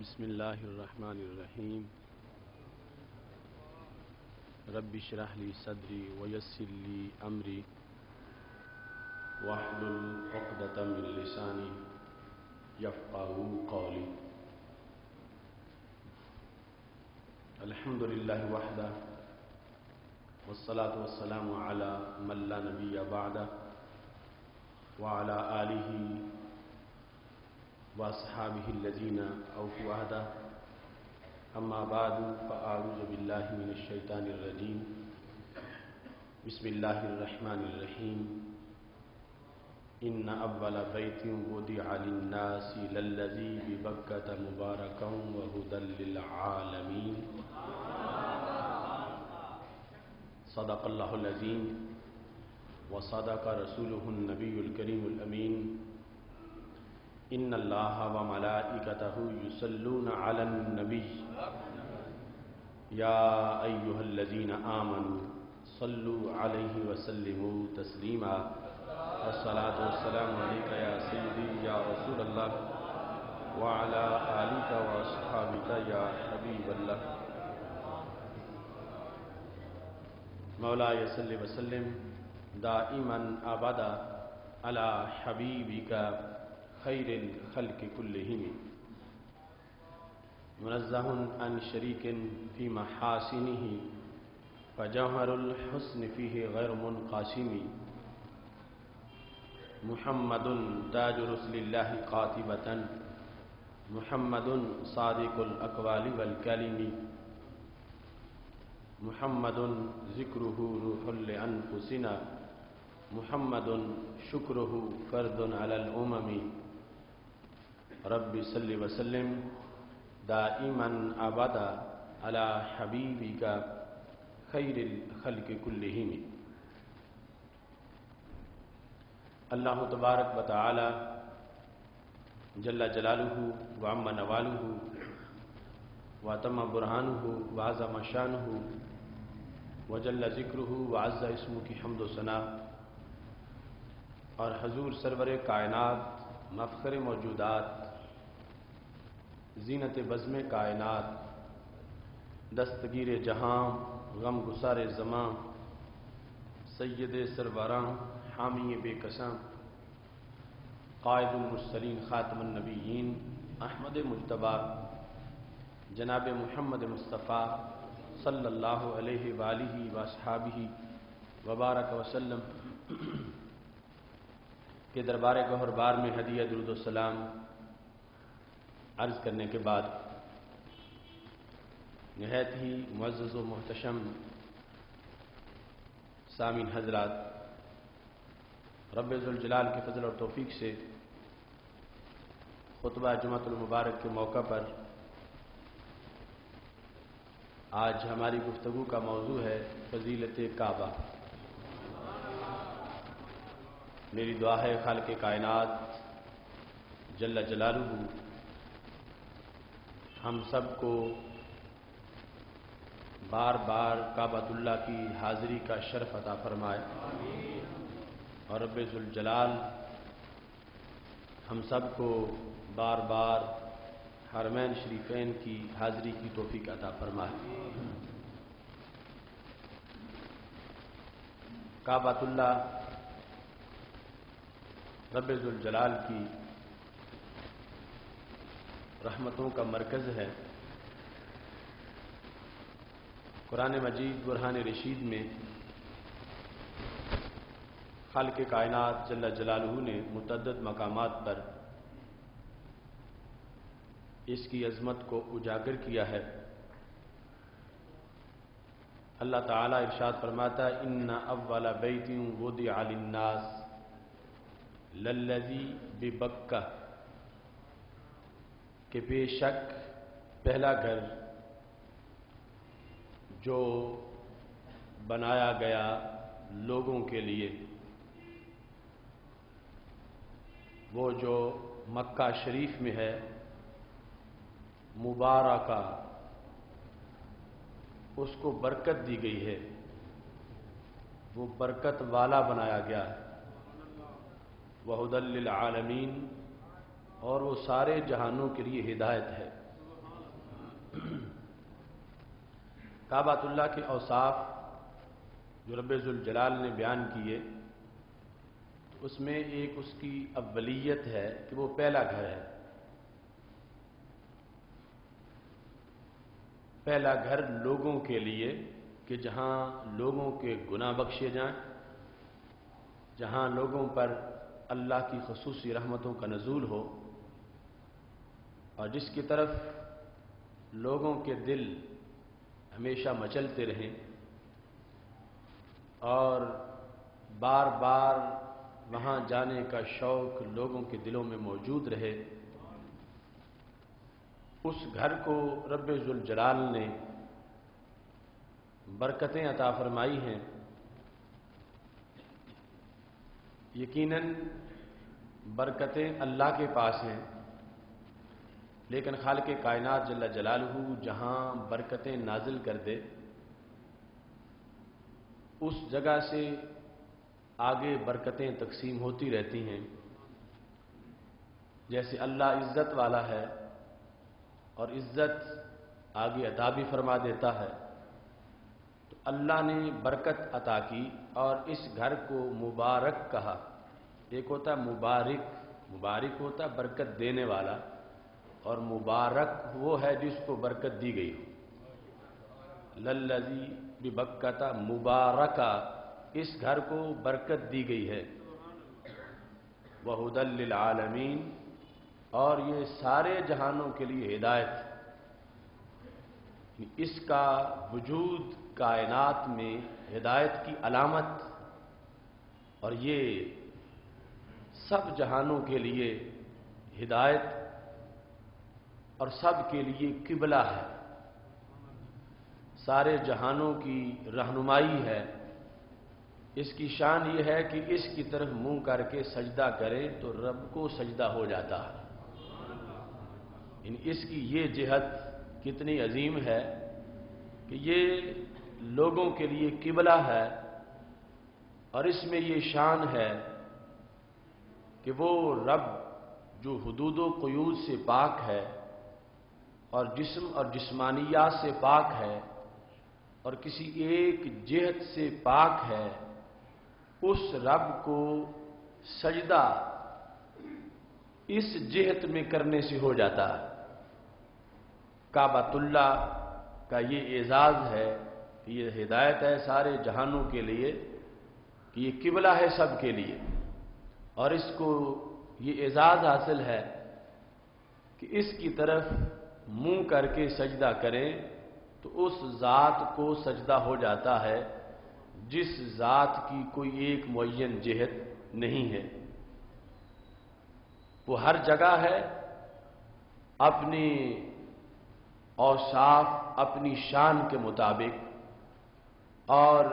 بسم اللہ الرحمن الرحیم رب اشرح لی صدری ویسر لی امری واحلل عقدۃ من لسانی یفقہوا قولی. الحمد للہ وحدہ والصلاة والسلام علی من لا نبی بعدہ وعلی آلہ واصحابہ الذین اوفوا عہدہ. اما بعد فاعوذ باللہ من الشیطان الرجیم. بسم اللہ الرحمن الرحیم. ان اول بیت وضع للناس للذی ببکۃ مبارکا وہدی للعالمین. صدق اللہ العظیم وصدق رسولہ النبی الکریم الامین. ان اللہ وملائکتہ یصلون علی النبی یا ایہا الذین آمنوا صلوا علیہ وسلموا تسلیما. الصلاۃ والسلام علیک یا سیدی یا رسول اللہ وعلی آلک واصحابک یا حبیب اللہ. مولاي صل وسلم دائما ابدا على حبيبك خير الخلق كلهم منزه عن شريك في محاسنه فجوهر الحسن فيه غير منقسم. محمد تاج رسل الله قاطبة محمد صادق الأقوال والكلم. محمد ذکرہ روح لأنفسنا محمد شکرہ فرد علی الامم. رب صل وسلم دائما ابدا علی حبیبک خیر الخلق کلہم. اللہ تبارک و تعالی جل جلالہ وعم نوالہ وتم برہانہ وعظم شانہ وجل ذکرہ وعز اسمہ کی حمد و ثنا اور حضور سرور کائنات مفخر موجودات زینت بزم کائنات دستگیر جہاں غم گسار زماں سید سربراں حامی بے کساں قائد المرسلین خاتم النبیین احمد مجتبی جناب محمد مصطفیٰ صلی اللہ علیہ وآلہ واصحابہ وبارک وسلم کے دربار گوہر بار میں ہدیہ درود و سلام عرض کرنے کے بعد نہایت ہی معزز و محتشم سامعین حضرات، رب ذوالجلال کے فضل اور توفیق سے خطبہ جمعۃ المبارک کے موقع پر آج ہماری گفتگو کا موضوع ہے فضیلت کعبہ. میری دعا ہے خالق کائنات جل جلالہ ہم سب کو بار بار کعبۃ اللہ کی حاضری کا شرف عطا فرمائے اور رب ذوالجلال ہم سب کو بار بار حرمین شریفین کی حاضری کی توفیق عطا فرمائے. کعبۃ اللہ رب ذوالجلال کی رحمتوں کا مرکز ہے. قرآن مجید برہان رشید میں خالق کائنات جل جلالہ نے متعدد مقامات پر اس کی عظمت کو اجاگر کیا ہے. اللہ تعالیٰ ارشاد فرماتا ہے ان اول بیت وضع للناس للذی ببکہ کہ بے شک پہلا گھر جو بنایا گیا لوگوں کے لیے وہ جو مکہ شریف میں ہے مبارکہ اس کو برکت دی گئی ہے، وہ برکت والا بنایا گیا ہے. وہدی للعالمین اور وہ سارے جہانوں کے لیے ہدایت ہے. کعبۃ اللہ کے اوصاف جو رب ذوالجلال نے بیان کیے، اس میں ایک اس کی اولیت ہے کہ وہ پہلا گھر ہے. پہلا گھر لوگوں کے لیے کہ جہاں لوگوں کے گناہ بخشے جائیں، جہاں لوگوں پر اللہ کی خصوصی رحمتوں کا نزول ہو، اور جس کی طرف لوگوں کے دل ہمیشہ مچلتے رہیں اور بار بار وہاں جانے کا شوق لوگوں کے دلوں میں موجود رہے. اس گھر کو رب ذوالجلال نے برکتیں عطا فرمائی ہیں. یقیناً برکتیں اللہ کے پاس ہیں، لیکن خالق کائنات جل جلالہ جہاں برکتیں نازل کر دے، اس جگہ سے آگے برکتیں تقسیم ہوتی رہتی ہیں. جیسے اللہ عزت والا ہے اور عزت آگے عطا بھی فرما دیتا ہے، تو اللہ نے برکت عطا کی اور اس گھر کو مبارک کہا. ایک ہوتا ہے مبارک، مبارک ہوتا ہے برکت دینے والا، اور مبارک وہ ہے جس کو برکت دی گئی ہو. للذی ببکۃ مبارکہ، اس گھر کو برکت دی گئی ہے. وہدی للعالمین، اور یہ سارے جہانوں کے لیے ہدایت. اس کا وجود کائنات میں ہدایت کی علامت، اور یہ سب جہانوں کے لیے ہدایت اور سب کے لیے قبلہ ہے، سارے جہانوں کی رہنمائی ہے. اس کی شان یہ ہے کہ اس کی طرف منہ کر کے سجدہ کرے تو رب کو سجدہ ہو جاتا ہے. اس کی یہ جہت کتنی عظیم ہے کہ یہ لوگوں کے لیے قبلہ ہے، اور اس میں یہ شان ہے کہ وہ رب جو حدود و قیود سے پاک ہے اور جسم اور جسمانیات سے پاک ہے اور کسی ایک جہت سے پاک ہے، اس رب کو سجدہ اس جہت میں کرنے سے ہو جاتا ہے. کعبۃ اللہ کا یہ اعزاز ہے کہ یہ ہدایت ہے سارے جہانوں کے لیے، کہ یہ قبلہ ہے سب کے لیے، اور اس کو یہ اعزاز حاصل ہے کہ اس کی طرف منہ کر کے سجدہ کریں تو اس ذات کو سجدہ ہو جاتا ہے جس ذات کی کوئی ایک معین جہت نہیں ہے. وہ ہر جگہ ہے، اپنی اوصاف اپنی شان کے مطابق، اور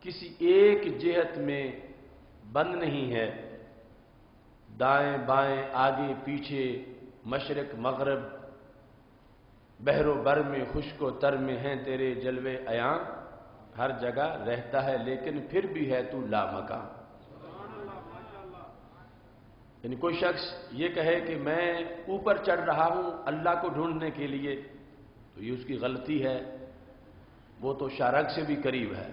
کسی ایک جہت میں بند نہیں ہے. دائیں بائیں آگے پیچھے مشرق مغرب بحر و بر میں خشک و تر میں ہیں تیرے جلوے عیاں. ہر جگہ رہتا ہے لیکن پھر بھی ہے تو لامکاں. یعنی کوئی شخص یہ کہے کہ میں اوپر چڑھ رہا ہوں اللہ کو ڈھونڈنے کے لیے، تو یہ اس کی غلطی ہے. وہ تو شارق سے بھی قریب ہے.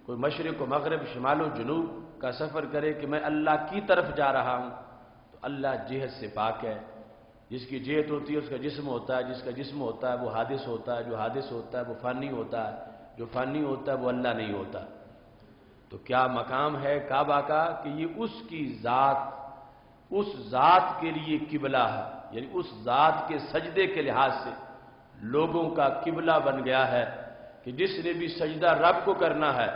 کوئی مشرق و مغرب شمال و جنوب کا سفر کرے کہ میں اللہ کی طرف جا رہا ہوں، تو اللہ جہت سے پاک ہے. جس کی جہت ہوتی ہے اس کا جسم ہوتا ہے، جس کا جسم ہوتا ہے وہ حادث ہوتا ہے، جو حادث ہوتا ہے وہ فانی ہوتا ہے، جو فانی ہوتا ہے وہ اللہ نہیں ہوتا. تو کیا مقام ہے کعبہ کا کہ یہ اس کی ذات، اس ذات کے لیے قبلہ ہے. یعنی اس ذات کے سجدے کے لحاظ سے لوگوں کا قبلہ بن گیا ہے کہ جس نے بھی سجدہ رب کو کرنا ہے،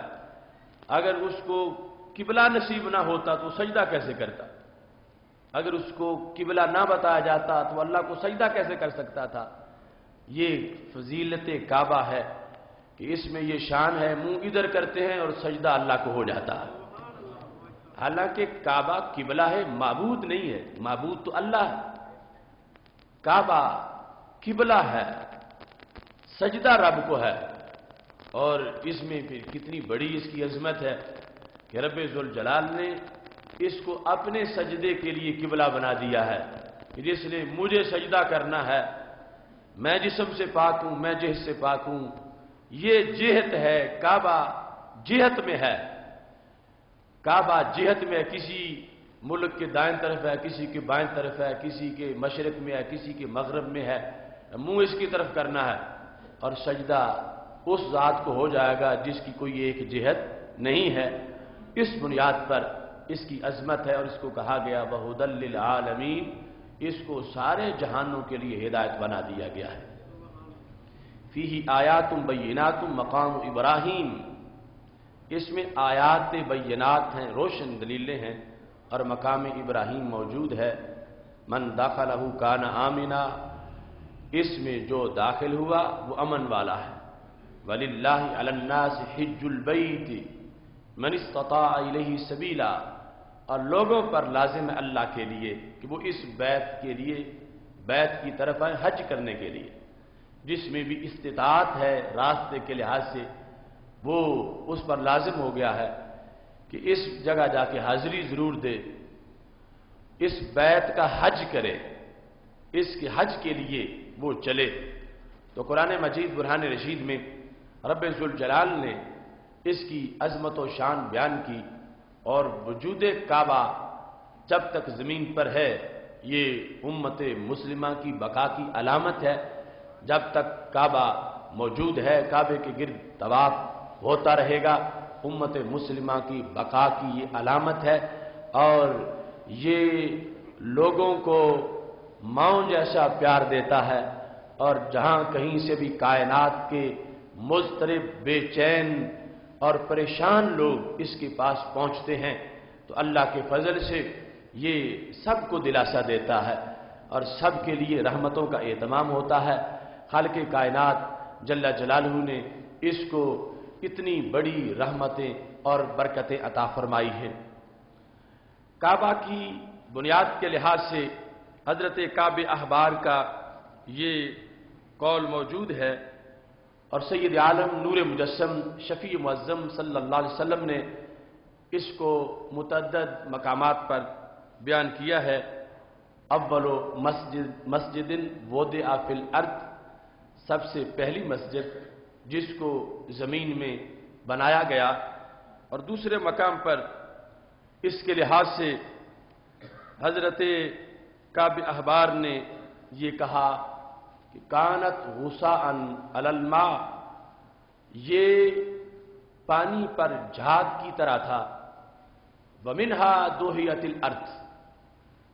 اگر اس کو قبلہ نصیب نہ ہوتا تو سجدہ کیسے کرتا؟ اگر اس کو قبلہ نہ بتایا جاتا تو اللہ کو سجدہ کیسے کر سکتا تھا؟ یہ فضیلت کعبہ ہے کہ اس میں یہ شان ہے منہ ادھر کرتے ہیں اور سجدہ اللہ کو ہو جاتا ہے. حالانکہ کعبہ قبلہ ہے، معبود نہیں ہے. معبود تو اللہ ہے. کعبہ قبلہ ہے، سجدہ رب کو ہے. اور اس میں پھر کتنی بڑی اس کی عظمت ہے کہ رب ذوالجلال نے اس کو اپنے سجدے کے لیے قبلہ بنا دیا ہے کہ جس نے مجھے سجدہ کرنا ہے میں جسم سے پاک ہوں، میں جہت سے پاک ہوں، یہ جہت ہے، کعبہ جہت میں ہے، کعبہ جہت میں ہے، کسی ملک کے دائیں طرف ہے، کسی کے بائیں طرف ہے، کسی کے مشرق میں ہے، کسی کے مغرب میں ہے، منہ اس کی طرف کرنا ہے، اور سجدہ اس ذات کو ہو جائے گا جس کی کوئی ایک جہت نہیں ہے۔ اس بنیاد پر اس کی عظمت ہے، اور اس کو کہا گیا وَهُدًى لِّلْعَالَمِينَ، اس کو سارے جہانوں کے لیے ہدایت بنا دیا گیا ہے۔ فیہ آیات بینات مقام ابراہیم، اس میں آیات بینات ہیں، روشن دلیلیں ہیں، اور مقام ابراہیم موجود ہے۔ من دخلہ کان آمنا، اس میں جو داخل ہوا وہ امن والا ہے۔ وَلِلَّهِ عَلَى النَّاسِ حِجُّ الْبَيْتِ مَنِ اسْتَطَاعَ إِلَيْهِ سَبِيلًا، اور لوگوں پر لازم ہے اللہ کے لیے کہ وہ اس بیت کے لیے، بیت کی طرف آئیں حج کرنے کے لیے، جس میں بھی استطاعت ہے راستے کے لحاظ سے، وہ اس پر لازم ہو گیا ہے کہ اس جگہ جا کے حاضری ضرور دے، اس بیت کا حج کرے، اس کے حج کے لیے وہ چلے۔ تو قرآن مجید برہان رشید میں رب ذوالجلال نے اس کی عظمت و شان بیان کی، اور وجود کعبہ جب تک زمین پر ہے یہ امت مسلمہ کی بقا کی علامت ہے۔ جب تک کعبہ موجود ہے، کعبے کے گرد طواف ہوتا رہے گا، امت مسلمہ کی بقا کی یہ علامت ہے، اور یہ لوگوں کو ماؤں جیسا پیار دیتا ہے، اور جہاں کہیں سے بھی کائنات کے مضطرب، بے چین اور پریشان لوگ اس کے پاس پہنچتے ہیں تو اللہ کے فضل سے یہ سب کو دلاسا دیتا ہے، اور سب کے لیے رحمتوں کا اہتمام ہوتا ہے۔ خالق کائنات جل جلالہ نے اس کو اتنی بڑی رحمتیں اور برکتیں عطا فرمائی ہیں۔ کعبہ کی بنیاد کے لحاظ سے حضرت کعب احبار کا یہ قول موجود ہے، اور سید عالم نور مجسم شفیع معظم صلی اللہ علیہ وسلم نے اس کو متعدد مقامات پر بیان کیا ہے۔ اول مسجد وضع فی الارض، سب سے پہلی مسجد جس کو زمین میں بنایا گیا، اور دوسرے مقام پر اس کے لحاظ سے حضرت کعب احبار نے یہ کہا کہ کانت غصاء علی الماء، یہ پانی پر جھاگ کی طرح تھا، ومنہا دوحیت الارض،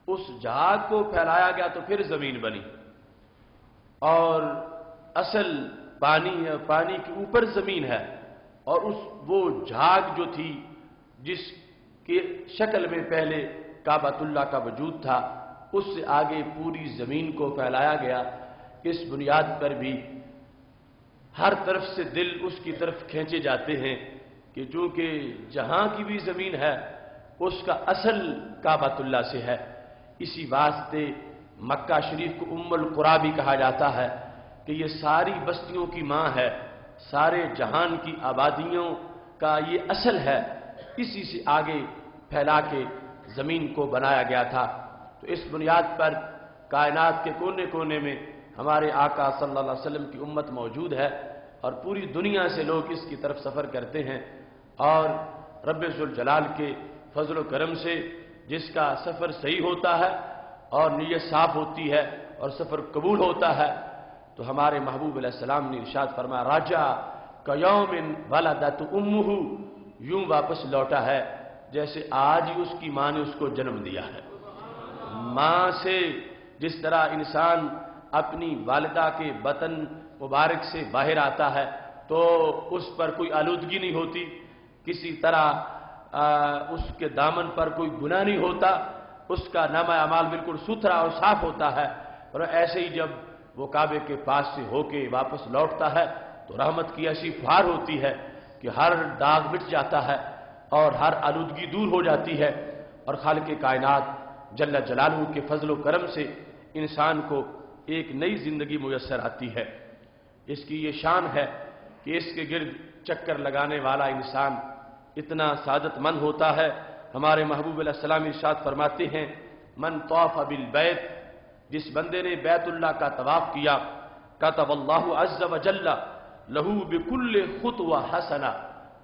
اس جھاگ کو پھیلایا گیا تو پھر زمین بنی، اور اصل پانی ہے، پانی کے اوپر زمین ہے، اور وہ جھاگ جو تھی جس کے شکل میں پہلے کعبۃ اللہ کا وجود تھا، اس سے آگے پوری زمین کو پھیلایا گیا۔ اس بنیاد پر بھی ہر طرف سے دل اس کی طرف کھینچے جاتے ہیں کہ چونکہ جہاں کی بھی زمین ہے اس کا اصل کعبۃ اللہ سے ہے۔ اسی واسطے مکہ شریف کو ام القریٰ بھی کہا جاتا ہے کہ یہ ساری بستیوں کی ماں ہے، سارے جہان کی آبادیوں کا یہ اصل ہے، اسی سے آگے پھیلا کے زمین کو بنایا گیا تھا۔ تو اس بنیاد پر کائنات کے کونے کونے میں ہمارے آقا صلی اللہ علیہ وسلم کی امت موجود ہے، اور پوری دنیا سے لوگ اس کی طرف سفر کرتے ہیں، اور رب ذوالجلال کے فضل و کرم سے جس کا سفر صحیح ہوتا ہے اور نیت صاف ہوتی ہے اور سفر قبول ہوتا ہے، تو ہمارے محبوب علیہ السلام نے ارشاد فرمایا راجع کیوم ولدت امہ، یوں واپس لوٹا ہے جیسے آج ہی اس کی ماں نے اس کو جنم دیا ہے۔ ماں سے جس طرح انسان اپنی والدہ کے بطن مبارک سے باہر آتا ہے تو اس پر کوئی آلودگی نہیں ہوتی، کسی طرح اس کے دامن پر کوئی گناہ نہیں ہوتا، اس کا نامہ اعمال بالکل ستھرا اور صاف ہوتا ہے، اور ایسے ہی جب وہ کعبے کے پاس سے ہو کے واپس لوٹتا ہے تو رحمت کی ایسی فہار ہوتی ہے کہ ہر داغ مٹ جاتا ہے اور ہر آلودگی دور ہو جاتی ہے، اور خالق کائنات جل جلالہ کے فضل و کرم سے انسان کو ایک نئی زندگی میسر آتی ہے۔ اس کی یہ شان ہے کہ اس کے گرد چکر لگانے والا انسان اتنا سعادت مند ہوتا ہے۔ ہمارے محبوب علیہ السلام ارشاد فرماتے ہیں من طاف بالبیت، جس بندے نے بیت اللہ کا طواف کیا کتب اللہ عز وجل لہو بکل خطوہ حسنہ،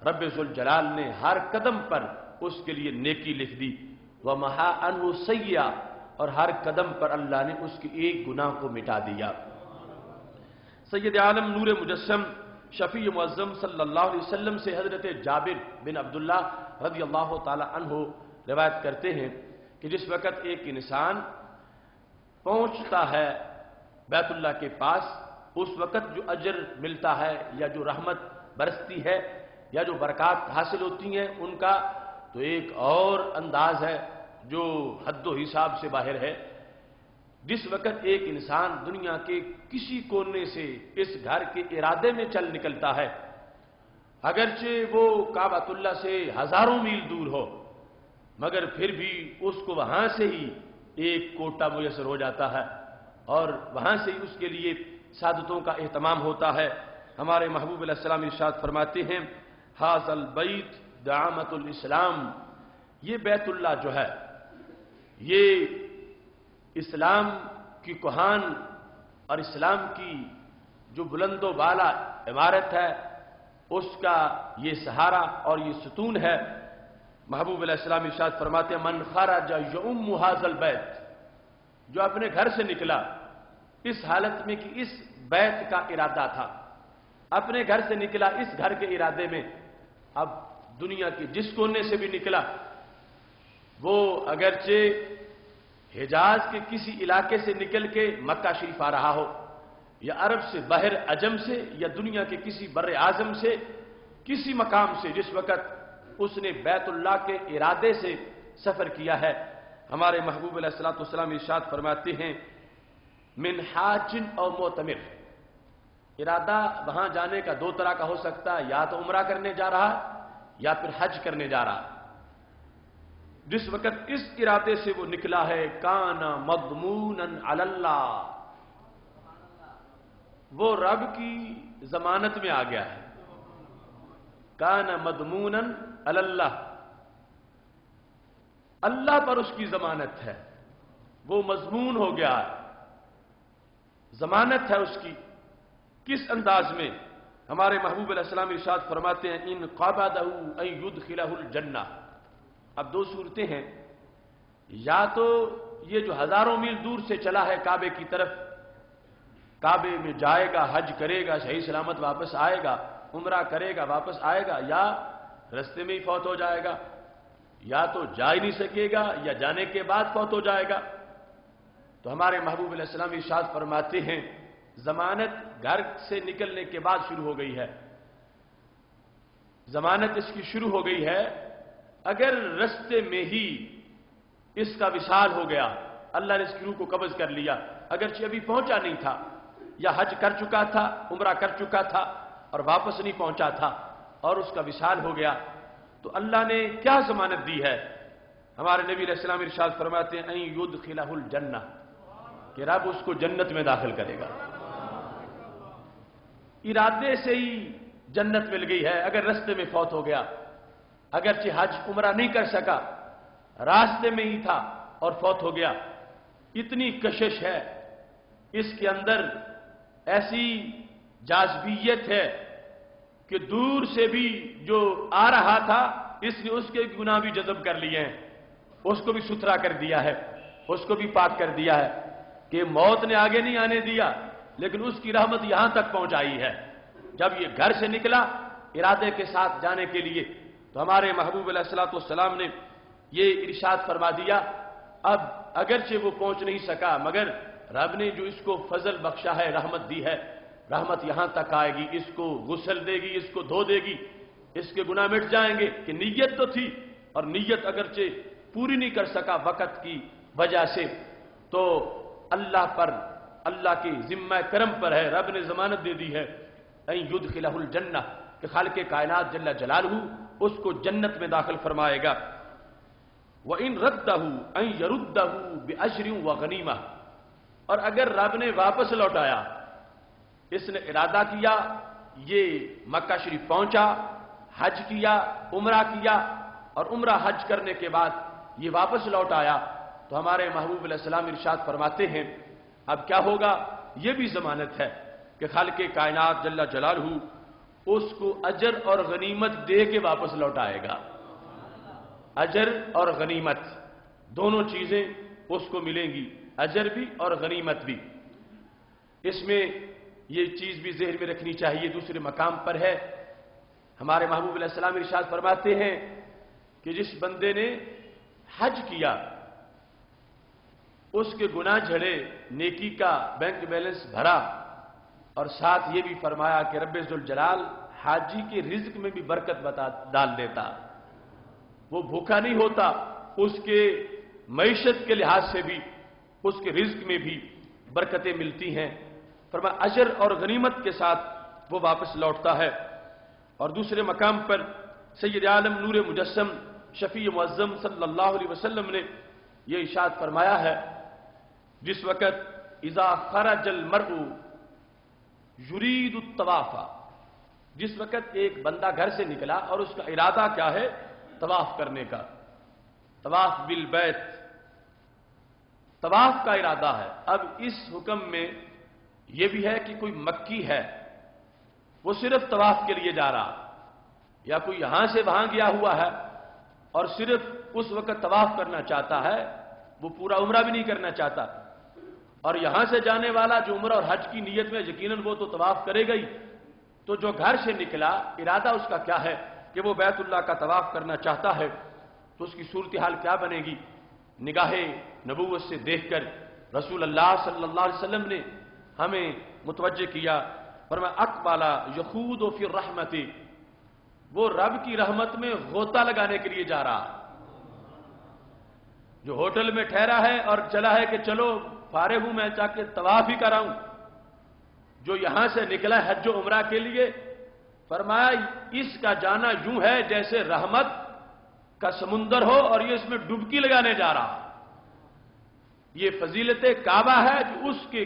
رب ذوالجلال نے ہر قدم پر اس کے لیے نیکی لکھ دی، ومحا عنہ سیئہ، اور ہر قدم پر اللہ نے اس کے ایک گناہ کو مٹا دیا۔ سید عالم نور مجسم شفیع معظم صلی اللہ علیہ وسلم سے حضرت جابر بن عبداللہ رضی اللہ تعالی عنہ روایت کرتے ہیں کہ جس وقت ایک انسان پہنچتا ہے بیت اللہ کے پاس، اس وقت جو اجر ملتا ہے یا جو رحمت برستی ہے یا جو برکات حاصل ہوتی ہیں ان کا تو ایک اور انداز ہے جو حد و حساب سے باہر ہے۔ جس وقت ایک انسان دنیا کے کسی کونے سے اس گھر کے ارادے میں چل نکلتا ہے، اگرچہ وہ کعبۃ اللہ سے ہزاروں میل دور ہو، مگر پھر بھی اس کو وہاں سے ہی ایک کوٹا میسر ہو جاتا ہے اور وہاں سے ہی اس کے لیے سعادتوں کا اہتمام ہوتا ہے۔ ہمارے محبوب علیہ السلام ارشاد فرماتے ہیں ھذا البیت دعامۃ الاسلام، یہ بیت اللہ جو ہے یہ اسلام کی کوہان اور اسلام کی جو بلند و بالا عمارت ہے اس کا یہ سہارا اور یہ ستون ہے۔ محبوب علیہ السلام ارشاد فرماتے ہیں من خرج یؤم ھذا البیت، جو اپنے گھر سے نکلا اس حالت میں کہ اس بیت کا ارادہ تھا، اپنے گھر سے نکلا اس گھر کے ارادے میں، اب دنیا کے جس کونے سے بھی نکلا، وہ اگرچہ حجاز کے کسی علاقے سے نکل کے مکہ شریف آ رہا ہو، یا عرب سے بحر عجم سے، یا دنیا کے کسی بر اعظم سے، کسی مقام سے جس وقت اس نے بیت اللہ کے ارادے سے سفر کیا ہے، ہمارے محبوب علیہ الصلوۃ والسلام ارشاد فرماتے ہیں من حاج اور معتمر، ارادہ وہاں جانے کا دو طرح کا ہو سکتا ہے، یا تو عمرہ کرنے جا رہا یا پھر حج کرنے جا رہا۔ جس وقت اس ارادے سے وہ نکلا ہے کانا مضمونا علی اللہ، وہ رب کی ضمانت میں آ گیا ہے، کانا مضمونا علی اللہ، اللہ پر اس کی ضمانت ہے، وہ مضمون ہو گیا ہے، ضمانت ہے اس کی۔ کس انداز میں؟ ہمارے محبوب علیہ السلام ارشاد فرماتے ہیں ان قبضہ ان یدخلہ الجنہ۔ اب دو صورتیں ہیں، یا تو یہ جو ہزاروں میل دور سے چلا ہے کعبے کی طرف، کعبے میں جائے گا، حج کرے گا، صحیح سلامت واپس آئے گا، عمرہ کرے گا، واپس آئے گا، یا رستے میں ہی فوت ہو جائے گا، یا تو جا ہی نہیں سکے گا یا جانے کے بعد فوت ہو جائے گا۔ تو ہمارے محبوب علیہ السلام ارشاد فرماتے ہیں ضمانت گھر سے نکلنے کے بعد شروع ہو گئی ہے، ضمانت اس کی شروع ہو گئی ہے۔ اگر رستے میں ہی اس کا وصال ہو گیا، اللہ نے اس کی روح کو قبض کر لیا، اگرچہ ابھی پہنچا نہیں تھا، یا حج کر چکا تھا، عمرہ کر چکا تھا اور واپس نہیں پہنچا تھا اور اس کا وصال ہو گیا، تو اللہ نے کیا ضمانت دی ہے؟ ہمارے نبی علیہ السلام ارشاد فرماتے ہیں ان یدخلہ الجنہ، کہ رب اس کو جنت میں داخل کرے گا۔ ارادے سے ہی جنت مل گئی ہے اگر رستے میں فوت ہو گیا، اگرچہ حج عمرہ نہیں کر سکا، راستے میں ہی تھا اور فوت ہو گیا۔ اتنی کشش ہے اس کے اندر، ایسی جاذبیت ہے کہ دور سے بھی جو آ رہا تھا اس نے اس کے گناہ بھی جذب کر لیے ہیں، اس کو بھی ستھرا کر دیا ہے، اس کو بھی پاک کر دیا ہے کہ موت نے آگے نہیں آنے دیا، لیکن اس کی رحمت یہاں تک پہنچائی ہے۔ جب یہ گھر سے نکلا ارادے کے ساتھ جانے کے لیے، تو ہمارے محبوب علیہ الصلوۃ والسلام نے یہ ارشاد فرما دیا اب اگرچہ وہ پہنچ نہیں سکا، مگر رب نے جو اس کو فضل بخشا ہے، رحمت دی ہے، رحمت یہاں تک آئے گی، اس کو غسل دے گی، اس کو دھو دے گی، اس کے گناہ مٹ جائیں گے۔ کہ نیت تو تھی اور نیت اگرچہ پوری نہیں کر سکا وقت کی وجہ سے، تو اللہ پر، اللہ کے ذمہ کرم پر ہے، رب نے ضمانت دے دی ہے ان یدخلہ الجنہ، کہ خالق کائنات جل جلالہ اس کو جنت میں داخل فرمائے گا۔ وَإِن رَدَّهُ أَن يَرُدَّهُ بِأَجْرٍ وَغَنِیمَةٍ، اور اگر رب نے واپس لوٹایا، اس نے ارادہ کیا، یہ مکہ شریف پہنچا، حج کیا، عمرہ کیا، اور عمرہ حج کرنے کے بعد یہ واپس لوٹ آیا، تو ہمارے محبوب علیہ السلام ارشاد فرماتے ہیں اب کیا ہوگا؟ یہ بھی ضمانت ہے کہ خالق کائنات جل جلالہ اس کو اجر اور غنیمت دے کے واپس لوٹائے گا. اجر اور غنیمت دونوں چیزیں اس کو ملیں گی، اجر بھی اور غنیمت بھی. اس میں یہ چیز بھی ذہن میں رکھنی چاہیے. دوسرے مقام پر ہے ہمارے محبوب علیہ السلام ارشاد فرماتے ہیں کہ جس بندے نے حج کیا اس کے گناہ جھڑے، نیکی کا بینک بیلنس بھرا، اور ساتھ یہ بھی فرمایا کہ رب ذوالجلال حاجی کے رزق میں بھی برکت ڈال دیتا. وہ بھوکا نہیں ہوتا، اس کے معیشت کے لحاظ سے بھی اس کے رزق میں بھی برکتیں ملتی ہیں. فرمایا اجر اور غنیمت کے ساتھ وہ واپس لوٹتا ہے. اور دوسرے مقام پر سید عالم نور مجسم شفیع معظم صلی اللہ علیہ وسلم نے یہ ارشاد فرمایا ہے، جس وقت اذا خرج المرء یرید الطواف، جس وقت ایک بندہ گھر سے نکلا اور اس کا ارادہ کیا ہے؟ طواف کرنے کا، طواف بالبیت، طواف کا ارادہ ہے. اب اس حکم میں یہ بھی ہے کہ کوئی مکی ہے وہ صرف طواف کے لیے جا رہا، یا کوئی یہاں سے وہاں گیا ہوا ہے اور صرف اس وقت طواف کرنا چاہتا ہے، وہ پورا عمرہ بھی نہیں کرنا چاہتا. اور یہاں سے جانے والا جو عمرہ اور حج کی نیت میں یقیناً وہ تو طواف کرے گا ہی. تو جو گھر سے نکلا ارادہ اس کا کیا ہے کہ وہ بیت اللہ کا طواف کرنا چاہتا ہے، تو اس کی صورتحال کیا بنے گی؟ نگاہ نبوت سے دیکھ کر رسول اللہ صلی اللہ علیہ وسلم نے ہمیں متوجہ کیا. فرمایا اقبال یخوض فی الرحمت، وہ رب کی رحمت میں غوطہ لگانے کے لیے جا رہا. جو ہوٹل میں ٹھہرا ہے اور چلا ہے کہ چلو فارغ ہوں میں جا کے طواف ہی کراؤں، جو یہاں سے نکلا ہے حج و عمرہ کے لیے، فرمایا اس کا جانا یوں ہے جیسے رحمت کا سمندر ہو اور یہ اس میں ڈبکی لگانے جا رہا. یہ فضیلت کعبہ ہے جو اس کے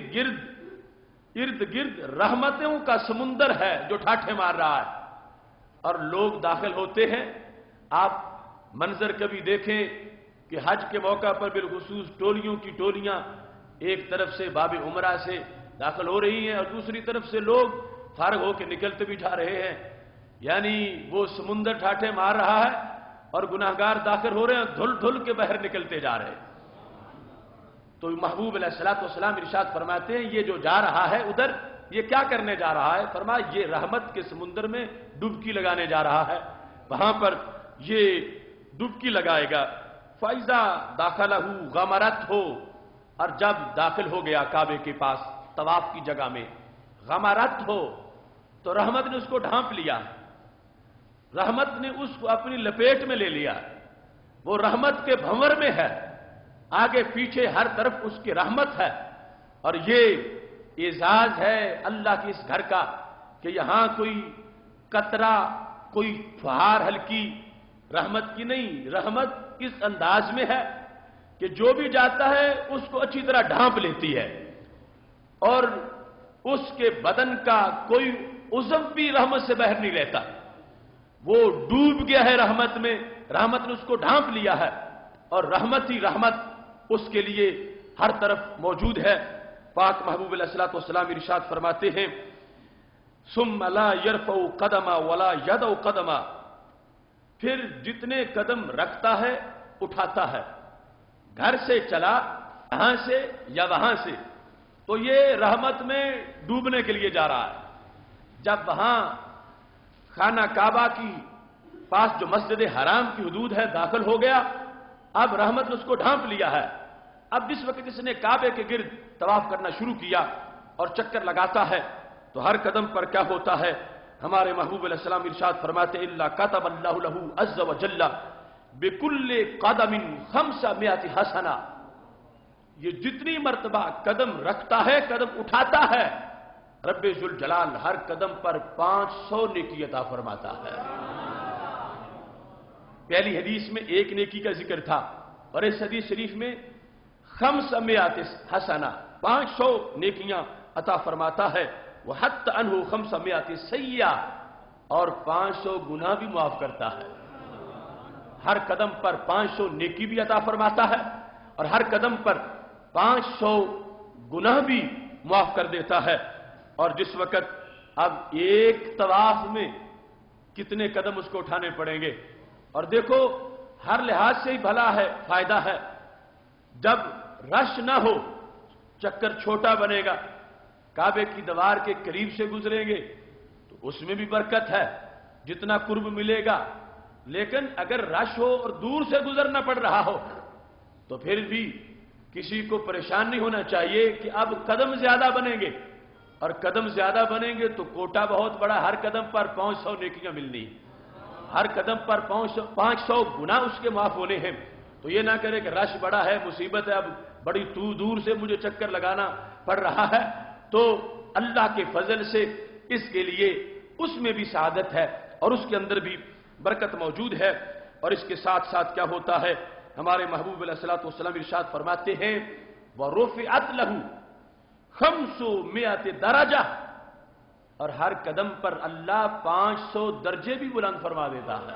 ارد گرد رحمتوں کا سمندر ہے جو ٹھاٹھے مار رہا ہے، اور لوگ داخل ہوتے ہیں. آپ منظر کبھی دیکھیں کہ حج کے موقع پر بالخصوص ٹولیوں کی ٹولیاں ایک طرف سے باب عمرہ سے داخل ہو رہی ہیں اور دوسری طرف سے لوگ فارغ ہو کے نکلتے بھی جا رہے ہیں. یعنی وہ سمندر ٹھاٹھے مار رہا ہے اور گناہگار داخل ہو رہے ہیں، دھل دھل کے باہر نکلتے جا رہے ہیں. تو محبوب علیہ الصلوۃ والسلام ارشاد فرماتے ہیں یہ جو جا رہا ہے ادھر، یہ کیا کرنے جا رہا ہے؟ فرمایا یہ رحمت کے سمندر میں ڈبکی لگانے جا رہا ہے، وہاں پر یہ ڈبکی لگائے گا. فَإِذَا دَخَلَهُ غَمَرَتْ ہو، اور جب داخل ہو گیا کعبے کے پاس طواف کی جگہ میں، غمرت ہو تو رحمت نے اس کو ڈھانپ لیا، رحمت نے اس کو اپنی لپیٹ میں لے لیا. وہ رحمت کے بھنور میں ہے، آگے پیچھے ہر طرف اس کی رحمت ہے. اور یہ اعزاز ہے اللہ کی اس گھر کا کہ یہاں کوئی قطرہ، کوئی فہار ہلکی رحمت کی نہیں، رحمت اس انداز میں ہے کہ جو بھی جاتا ہے اس کو اچھی طرح ڈھانپ لیتی ہے، اور اس کے بدن کا کوئی عضو بھی رحمت سے باہر نہیں رہتا. وہ ڈوب گیا ہے رحمت میں، رحمت نے اس کو ڈھانپ لیا ہے، اور رحمت ہی رحمت اس کے لیے ہر طرف موجود ہے. پاک محبوب علیہ الصلوۃ والسلام ارشاد فرماتے ہیں ثم لا يرفع قدما ولا يدع قدما، پھر جتنے قدم رکھتا ہے اٹھاتا ہے، گھر سے چلا یہاں سے یا وہاں سے، تو یہ رحمت میں ڈوبنے کے لیے جا رہا ہے. جب وہاں خانہ کعبہ کی پاس جو مسجد حرام کی حدود ہے داخل ہو گیا، اب رحمت نے اس کو ڈھانپ لیا ہے. اب جس وقت اس نے کعبے کے گرد طواف کرنا شروع کیا اور چکر لگاتا ہے تو ہر قدم پر کیا ہوتا ہے؟ ہمارے محبوب علیہ السلام ارشاد فرماتے الا كتب الله له عز وجل بكل قدم 500 حسنہ، یہ جتنی مرتبہ قدم رکھتا ہے، قدم اٹھاتا ہے، رب ذوالجلال ہر قدم پر 500 نیکی عطا فرماتا ہے. پہلی حدیث میں ایک نیکی کا ذکر تھا، اور اس حدیث شریف میں 500 حسنہ، 500 نیکیاں عطا فرماتا ہے. وحط عنہ 500 سیئہ، اور 500 گناہ بھی معاف کرتا ہے. ہر قدم پر 500 نیکی بھی عطا فرماتا ہے اور ہر قدم پر 500 گناہ بھی معاف کر دیتا ہے. اور جس وقت اب ایک طواف میں کتنے قدم اس کو اٹھانے پڑیں گے. اور دیکھو ہر لحاظ سے ہی بھلا ہے، فائدہ ہے. جب رش نہ ہو چکر چھوٹا بنے گا، کعبے کی دیوار کے قریب سے گزریں گے تو اس میں بھی برکت ہے، جتنا قرب ملے گا. لیکن اگر رش ہو اور دور سے گزرنا پڑ رہا ہو تو پھر بھی کسی کو پریشان نہیں ہونا چاہیے کہ اب قدم زیادہ بنیں گے، اور قدم زیادہ بنیں گے تو کوٹا بہت بڑا، ہر قدم پر 500 نیکیاں ملنی، ہر قدم پر 500 گناہ اس کے معاف ہونے ہیں. تو یہ نہ کرے کہ رش بڑا ہے، مصیبت ہے، اب بڑی دور سے مجھے چکر لگانا پڑ رہا ہے. تو اللہ کے فضل سے اس کے لیے اس میں بھی سعادت ہے اور اس کے اندر بھی برکت موجود ہے. اور اس کے ساتھ ساتھ کیا ہوتا ہے، ہمارے محبوب علیہ الصلوۃ والسلام ارشاد فرماتے ہیں وَرُفِعَتْ لَهُ 500 درجہ، اور ہر قدم پر اللہ 500 درجے بھی بلند فرما دیتا ہے.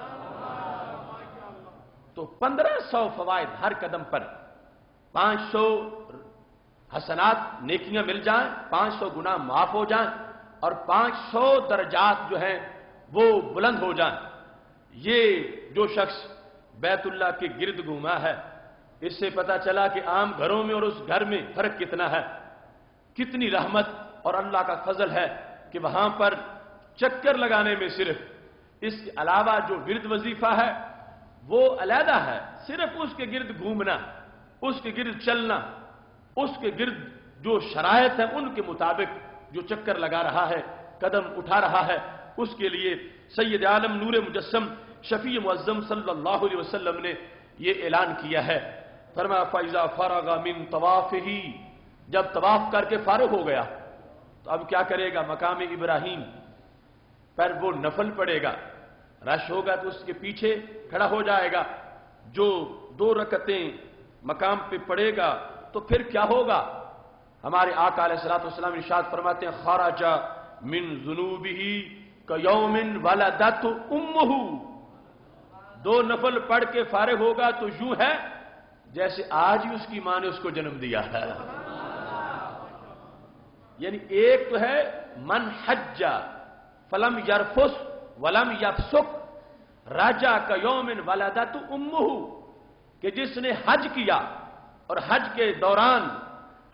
تو 1500 فوائد ہر قدم پر، 500 حسنات نیکیاں مل جائیں، 500 گناہ معاف ہو جائیں، اور 500 درجات جو ہیں وہ بلند ہو جائیں. یہ جو شخص بیت اللہ کے گرد گھوما ہے، اس سے پتا چلا کہ عام گھروں میں اور اس گھر میں فرق کتنا ہے، کتنی رحمت اور اللہ کا فضل ہے کہ وہاں پر چکر لگانے میں صرف، اس کے علاوہ جو ورد وظیفہ ہے وہ علیحدہ ہے، صرف اس کے گرد گھومنا، اس کے گرد چلنا، اس کے گرد جو شرائط ہیں ان کے مطابق جو چکر لگا رہا ہے، قدم اٹھا رہا ہے، اس کے لیے سید عالم نور مجسم شفیع معظم صلی اللہ علیہ وسلم نے یہ اعلان کیا ہے. فرمایا فَإِذَا فَرَغَ مِن طَوَافِهِ، جب طواف کر کے فارغ ہو گیا تو اب کیا کرے گا، مقام ابراہیم پر وہ نفل پڑے گا. رش ہوگا تو اس کے پیچھے کھڑا ہو جائے گا، جو 2 رکعتیں مقام پہ پڑے گا تو پھر کیا ہوگا. ہمارے آقا علیہ الصلوۃ والسلام ارشاد فرماتے ہیں خرج من ذنوبہ کیوم ولدت امہ، 2 نفل پڑھ کے فارغ ہوگا تو یوں ہے جیسے آج ہی اس کی ماں نے اس کو جنم دیا ہے. یعنی ایک تو ہے من حج فلم یرفس ولم یفسق رجع کیوم ولدت امہ، کہ جس نے حج کیا اور حج کے دوران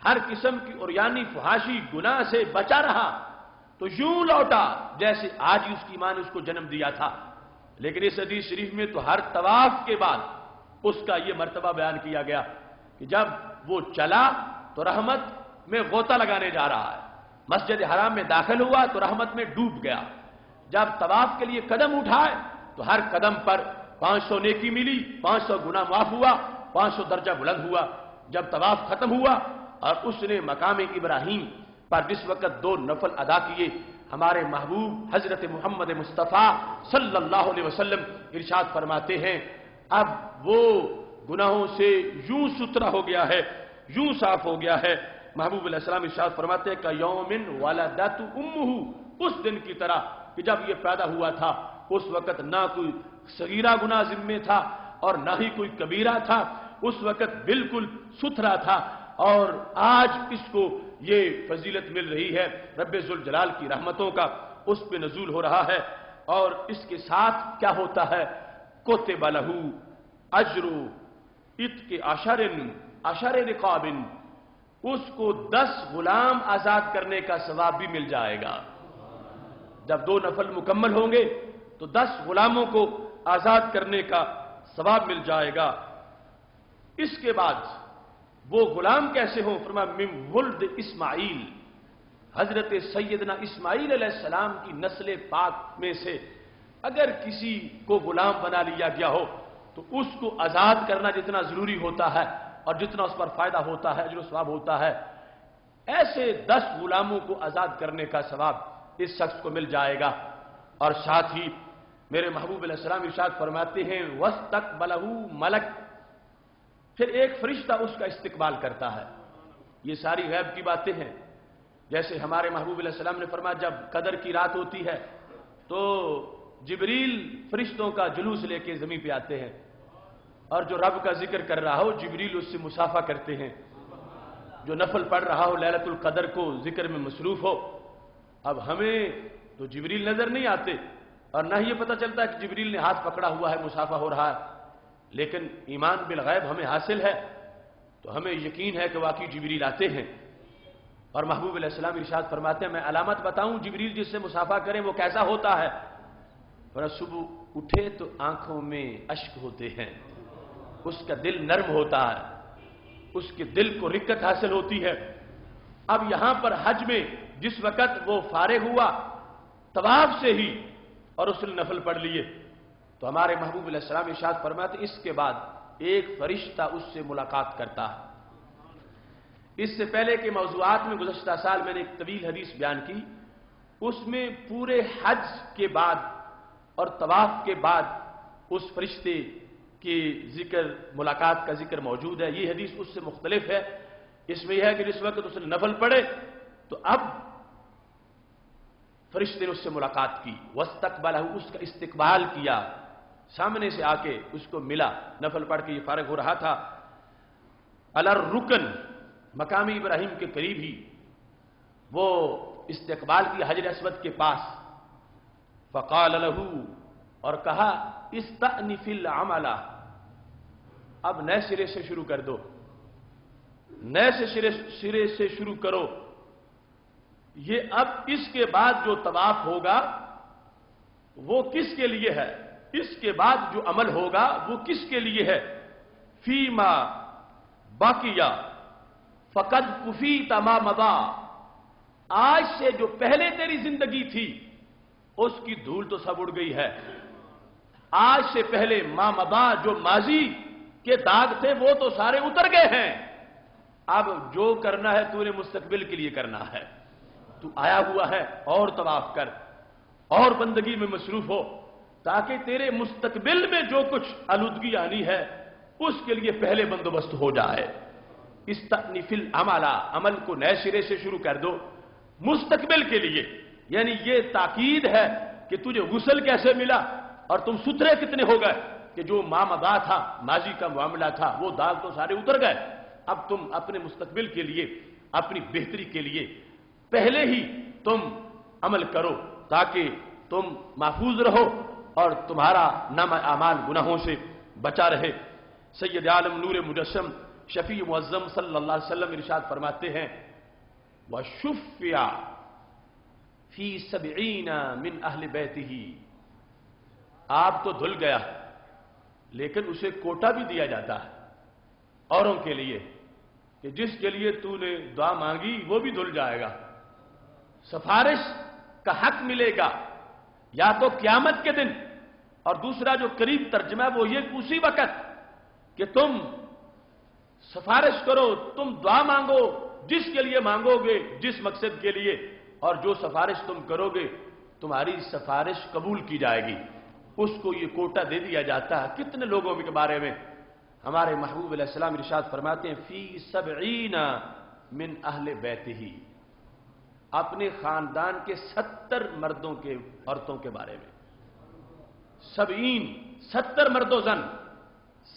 ہر قسم کی عریانی فحاشی گناہ سے بچا رہا تو یوں لوٹا جیسے آج ہی اس کی ماں نے اس کو جنم دیا تھا. لیکن اس حدیث شریف میں تو ہر طواف کے بعد اس کا یہ مرتبہ بیان کیا گیا کہ جب وہ چلا تو رحمت میں غوطہ لگانے جا رہا ہے، مسجد حرام میں داخل ہوا تو رحمت میں ڈوب گیا. جب طواف کے لیے قدم اٹھائے تو ہر قدم پر 500 نیکی ملی، 500 گناہ معاف ہوا، 500 درجہ بلند ہوا. جب طواف ختم ہوا اور اس نے مقام ابراہیم پر جس وقت 2 نفل ادا کیے، ہمارے محبوب حضرت محمد مصطفیٰ صلی اللہ علیہ وسلم ارشاد فرماتے ہیں اب وہ گناہوں سے یوں ستھرا ہو گیا ہے، یوں صاف ہو گیا ہے. محبوب علیہ السلام ارشاد فرماتے ہیں کہ یوم ولدت امہ، اس دن کی طرح کہ جب یہ پیدا ہوا تھا اس وقت نہ کوئی صغیرہ گناہ ذمہ تھا اور نہ ہی کوئی کبیرہ تھا، اس وقت بالکل ستھرا تھا. اور آج اس کو یہ فضیلت مل رہی ہے، رب ذوالجلال کی رحمتوں کا اس پہ نزول ہو رہا ہے. اور اس کے ساتھ کیا ہوتا ہے، کتب لہ اجر عتق 10 رقاب، اس کو 10 غلام آزاد کرنے کا ثواب بھی مل جائے گا. جب 2 نفل مکمل ہوں گے تو 10 غلاموں کو آزاد کرنے کا ثواب مل جائے گا. اس کے بعد وہ غلام کیسے ہوں، فرمایا من ولد اسماعیل، حضرت سیدنا اسماعیل علیہ السلام کی نسل پاک میں سے اگر کسی کو غلام بنا لیا گیا ہو تو اس کو آزاد کرنا جتنا ضروری ہوتا ہے اور جتنا اس پر فائدہ ہوتا ہے، اجر و ثواب ہوتا ہے، ایسے 10 غلاموں کو آزاد کرنے کا ثواب اس شخص کو مل جائے گا. اور ساتھ ہی میرے محبوب علیہ السلام ارشاد فرماتے ہیں وَاسْتَقْبَلَهُ ملک، پھر ایک فرشتہ اس کا استقبال کرتا ہے. یہ ساری غیب کی باتیں ہیں. جیسے ہمارے محبوب علیہ السلام نے فرمایا جب قدر کی رات ہوتی ہے تو جبریل فرشتوں کا جلوس لے کے زمین پہ آتے ہیں، اور جو رب کا ذکر کر رہا ہو جبریل اس سے مصافحہ کرتے ہیں، جو نفل پڑھ رہا ہو لیلۃ القدر کو ذکر میں مصروف ہو اب ہمیں تو جبریل نظر نہیں آتے اور نہ یہ پتہ چلتا ہے کہ جبریل نے ہاتھ پکڑا ہوا ہے، مصافحہ ہو رہا ہے، لیکن ایمان بالغیب ہمیں حاصل ہے تو ہمیں یقین ہے کہ واقعی جبریل آتے ہیں۔ اور محبوب علیہ السلام ارشاد فرماتے ہیں میں علامت بتاؤں جبریل جس سے مصافحہ کریں وہ کیسا ہوتا ہے؟ اور صبح اٹھے تو آنکھوں میں اشک ہوتے ہیں، اس کا دل نرم ہوتا ہے، اس کے دل کو رکت حاصل ہوتی ہے۔ اب یہاں پر حج میں جس وقت وہ فارغ ہوا طواف سے ہی اور اس نے نفل پڑھ لیے تو ہمارے محبوب علیہ السلام ارشاد فرماتے اس کے بعد ایک فرشتہ اس سے ملاقات کرتا ہے۔ اس سے پہلے کے موضوعات میں گزشتہ سال میں نے ایک طویل حدیث بیان کی، اس میں پورے حج کے بعد اور طواف کے بعد اس فرشتے کی ذکر، ملاقات کا ذکر موجود ہے۔ یہ حدیث اس سے مختلف ہے، اس میں یہ ہے کہ جس وقت اس نے نفل پڑھے تو اب فرشتے نے اس سے ملاقات کی، واستقبلہ، اس کا استقبال کیا، سامنے سے آ کے اس کو ملا، نفل پڑھ کے یہ فارغ ہو رہا تھا، علی الرکن، مقام ابراہیم کے قریب ہی وہ استقبال کی حجر اسود کے پاس، فقال له، اور کہا استأنف العمل، اب نئے سرے سے شروع کر دو، نئے سرے سے شروع کرو، یہ اب اس کے بعد جو طواف ہوگا وہ کس کے لیے ہے، اس کے بعد جو عمل ہوگا وہ کس کے لیے ہے، فیما باقیہ فقد کفیت ما مضی، آج سے جو پہلے تیری زندگی تھی اس کی دھول تو سب اڑ گئی ہے، آج سے پہلے ما مضی، جو ماضی کے داغ تھے وہ تو سارے اتر گئے ہیں، اب جو کرنا ہے تو نے مستقبل کے لیے کرنا ہے، تو آیا ہوا ہے اور طواف کر اور بندگی میں مصروف ہو تاکہ تیرے مستقبل میں جو کچھ آلودگی آنی ہے اس کے لیے پہلے بندوبست ہو جائے۔ استأنف العمل، عمل کو نئے سرے سے شروع کر دو مستقبل کے لیے، یعنی یہ تاکید ہے کہ تجھے غسل کیسے ملا اور تم ستھرے کتنے ہو گئے کہ جو ما مضی تھا، ماضی کا معاملہ تھا، وہ داغ تو سارے اتر گئے، اب تم اپنے مستقبل کے لیے، اپنی بہتری کے لیے پہلے ہی تم عمل کرو تاکہ تم محفوظ رہو اور تمہارا نام اعمال گناہوں سے بچا رہے۔ سید عالم نور مجسم شفیع معظم صلی اللہ علیہ وسلم ارشاد فرماتے ہیں وَشُفِّعَ فِي 70 مِنْ أَهْلِ بَيْتِهِ، آپ تو دھل گیا لیکن اسے کوٹا بھی دیا جاتا ہے اوروں کے لیے کہ جس کے لیے تو نے دعا مانگی وہ بھی دھل جائے گا، سفارش کا حق ملے گا یا تو قیامت کے دن، اور دوسرا جو قریب ترجمہ ہے وہ یہ اسی وقت کہ تم سفارش کرو، تم دعا مانگو جس کے لیے مانگو گے، جس مقصد کے لیے، اور جو سفارش تم کرو گے تمہاری سفارش قبول کی جائے گی، اس کو یہ کوٹا دے دیا جاتا ہے۔ کتنے لوگوں کے بارے میں ہمارے محبوب علیہ السلام ارشاد فرماتے ہیں فی 70 من اہل بیتہ، اپنے خاندان کے 70 مردوں کے، عورتوں کے بارے میں، 70 مرد و زن،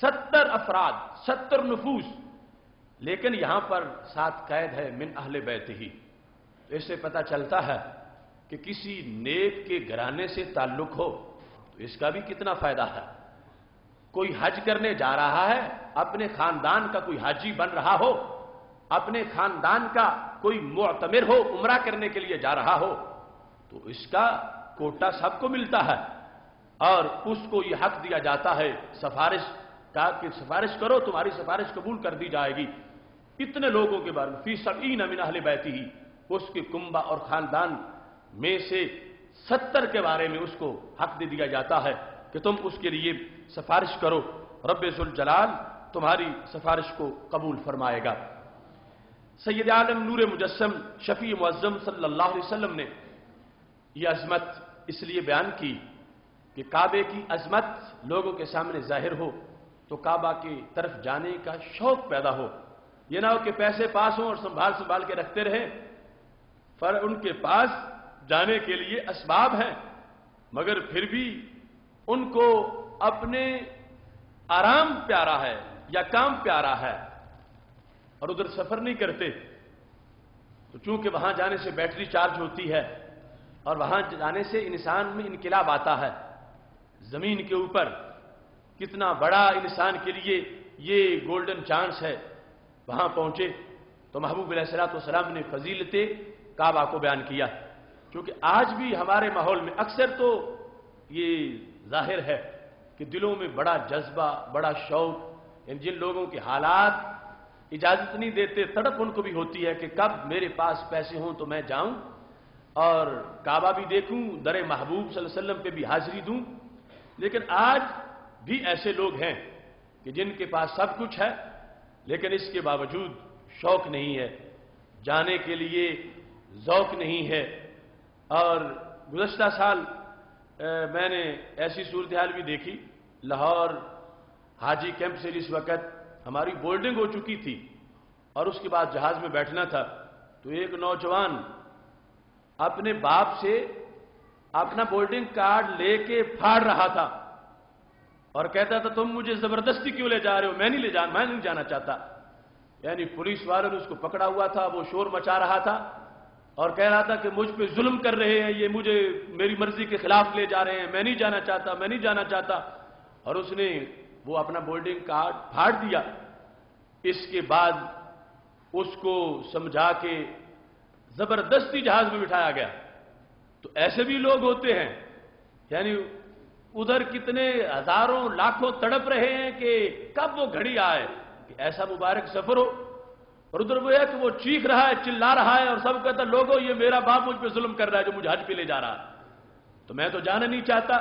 70 افراد، 70 نفوس، لیکن یہاں پر ساتھ قید ہے من اہل بیتہ، اس سے پتہ چلتا ہے کہ کسی نیک کے گھرانے سے تعلق ہو تو اس کا بھی کتنا فائدہ ہے۔ کوئی حج کرنے جا رہا ہے، اپنے خاندان کا کوئی حاجی بن رہا ہو، اپنے خاندان کا کوئی معتمر ہو، عمرہ کرنے کے لیے جا رہا ہو تو اس کا کوٹا سب کو ملتا ہے اور اس کو یہ حق دیا جاتا ہے سفارش کا کہ سفارش کرو، تمہاری سفارش قبول کر دی جائے گی۔ اتنے لوگوں کے بارے میں فی 70 من اہل بیتہ، اس کے کنبہ اور خاندان میں سے 70 کے بارے میں اس کو حق دے دیا جاتا ہے کہ تم اس کے لیے سفارش کرو، رب ذوالجلال تمہاری سفارش کو قبول فرمائے گا۔ سید عالم نور مجسم شفیع معظم صلی اللہ علیہ وسلم نے یہ عظمت اس لیے بیان کی کہ کعبے کی عظمت لوگوں کے سامنے ظاہر ہو تو کعبہ کی طرف جانے کا شوق پیدا ہو، یہ نہ ہو کہ پیسے پاس ہوں اور سنبھال کے رکھتے رہیں، پر ان کے پاس جانے کے لیے اسباب ہیں مگر پھر بھی ان کو اپنے آرام پیارا ہے یا کام پیارا ہے اور ادھر سفر نہیں کرتے، تو چونکہ وہاں جانے سے بیٹری چارج ہوتی ہے اور وہاں جانے سے انسان میں انقلاب آتا ہے. زمین کے اوپر کتنا بڑا انسان کے لیے یہ گولڈن چانس ہے. وہاں پہنچے تو محبوب علیہ الصلوۃ والسلام نے فضیلت کعبہ کو بیان کیا. کیونکہ آج بھی ہمارے ماحول میں اکثر تو یہ ظاہر ہے کہ دلوں میں بڑا جذبہ، بڑا شوق، جن لوگوں کے حالات اجازت نہیں دیتے، تڑپ ان کو بھی ہوتی ہے کہ کب میرے پاس پیسے ہوں تو میں جاؤں اور کعبہ بھی دیکھوں، در محبوب صلی اللہ علیہ وسلم پہ بھی حاضری دوں. لیکن آج بھی ایسے لوگ ہیں کہ جن کے پاس سب کچھ ہے لیکن اس کے باوجود شوق نہیں ہے، جانے کے لیے ذوق نہیں ہے. اور گزشتہ سال میں نے ایسی صورتحال بھی دیکھی. لاہور حاجی کیمپ سے اس وقت ہماری بورڈنگ ہو چکی تھی اور اس کے بعد جہاز میں بیٹھنا تھا تو ایک نوجوان اپنے باپ سے اپنا بورڈنگ کارڈ لے کے پھاڑ رہا تھا اور کہتا تھا تم مجھے زبردستی کیوں لے جا رہے ہو، میں نہیں جانا چاہتا. یعنی پولیس والوں نے اس کو پکڑا ہوا تھا، وہ شور مچا رہا تھا اور کہہ رہا تھا کہ مجھ پہ ظلم کر رہے ہیں، یہ مجھے میری مرضی کے خلاف لے جا رہے ہیں، میں نہیں جانا چاہتا، میں نہیں جانا چاہتا. اور اس نے وہ اپنا بورڈنگ کارڈ پھاڑ دیا. اس کے بعد اس کو سمجھا کے زبردستی جہاز میں بٹھایا گیا. تو ایسے بھی لوگ ہوتے ہیں، یعنی ادھر کتنے ہزاروں لاکھوں تڑپ رہے ہیں کہ کب وہ گھڑی آئے کہ ایسا مبارک سفر ہو، اور ادھر وہ ہے کہ وہ چیخ رہا ہے، چلا رہا ہے اور سب کہتا ہے لوگوں یہ میرا باپ مجھ پہ ظلم کر رہا ہے جو مجھے حج پہ لے جا رہا ہے، تو میں تو جانا نہیں چاہتا.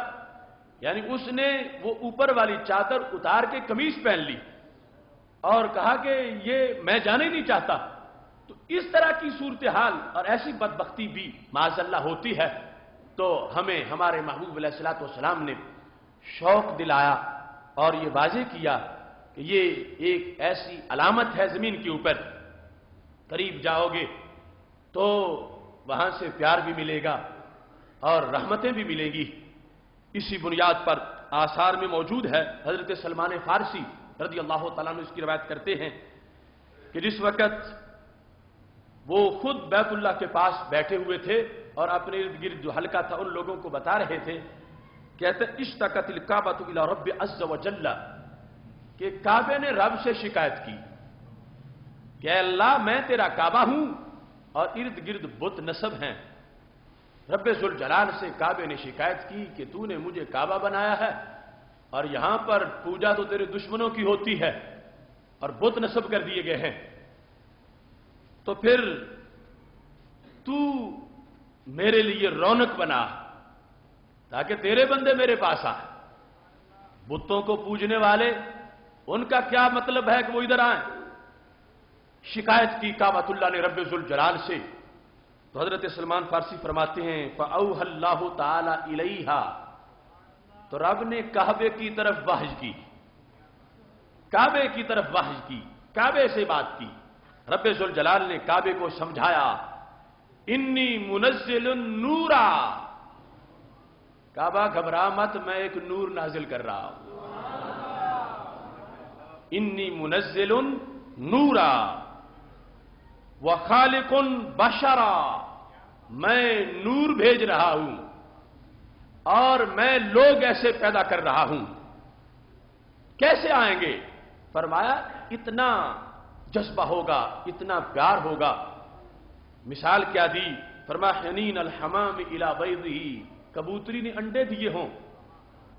یعنی اس نے وہ اوپر والی چادر اتار کے قمیص پہن لی اور کہا کہ یہ میں جانا ہی نہیں چاہتا. تو اس طرح کی صورتحال اور ایسی بدبختی بھی معاذ اللہ ہوتی ہے. تو ہمیں ہمارے محبوب علیہ الصلوۃ والسلام نے شوق دلایا اور یہ واضح کیا کہ یہ ایک ایسی علامت ہے زمین کے اوپر، قریب جاؤ گے تو وہاں سے پیار بھی ملے گا اور رحمتیں بھی ملیں گی. اسی بنیاد پر آثار میں موجود ہے، حضرت سلمان فارسی رضی اللہ تعالیٰ عنہ اس کی روایت کرتے ہیں کہ جس وقت وہ خود بیت اللہ کے پاس بیٹھے ہوئے تھے اور اپنے ارد گرد جو حلقہ تھا ان لوگوں کو بتا رہے تھے، کہتے اشتکت الکعبۃ الی رب عز وجل، کہ کعبے نے رب سے شکایت کی کہ اے اللہ میں تیرا کعبہ ہوں اور ارد گرد بت نصب ہیں. رب ذوالجلال سے کعبے نے شکایت کی کہ تو نے مجھے کعبہ بنایا ہے اور یہاں پر پوجا تو تیرے دشمنوں کی ہوتی ہے اور بت نصب کر دیے گئے ہیں، تو پھر تو میرے لیے رونق بنا تاکہ تیرے بندے میرے پاس آئیں. بتوں کو پوجنے والے ان کا کیا مطلب ہے کہ وہ ادھر آئیں؟ شکایت کی کعبۃ اللہ نے رب ذوالجلال سے. تو حضرت سلمان فارسی فرماتے ہیں فَأَوْحَى اللَّهُ تَعَالَى إِلَيْهَا، تو رب نے کعبے کی طرف وحی کی، کعبے کی طرف وحی کی، کعبے سے بات کی. رب ذوالجلال نے کعبے کو سمجھایا انی منزل نورا، کعبہ گھبرا مت میں ایک نور نازل کر رہا ہوں. انی منزل نورا وخالق بشرا، میں نور بھیج رہا ہوں اور میں لوگ ایسے پیدا کر رہا ہوں. کیسے آئیں گے؟ فرمایا اتنا جذبہ ہوگا، اتنا پیار ہوگا. مثال کیا دی؟ فرمایا حنین الحمام الی بیضہ، کبوتری نے انڈے دیے ہوں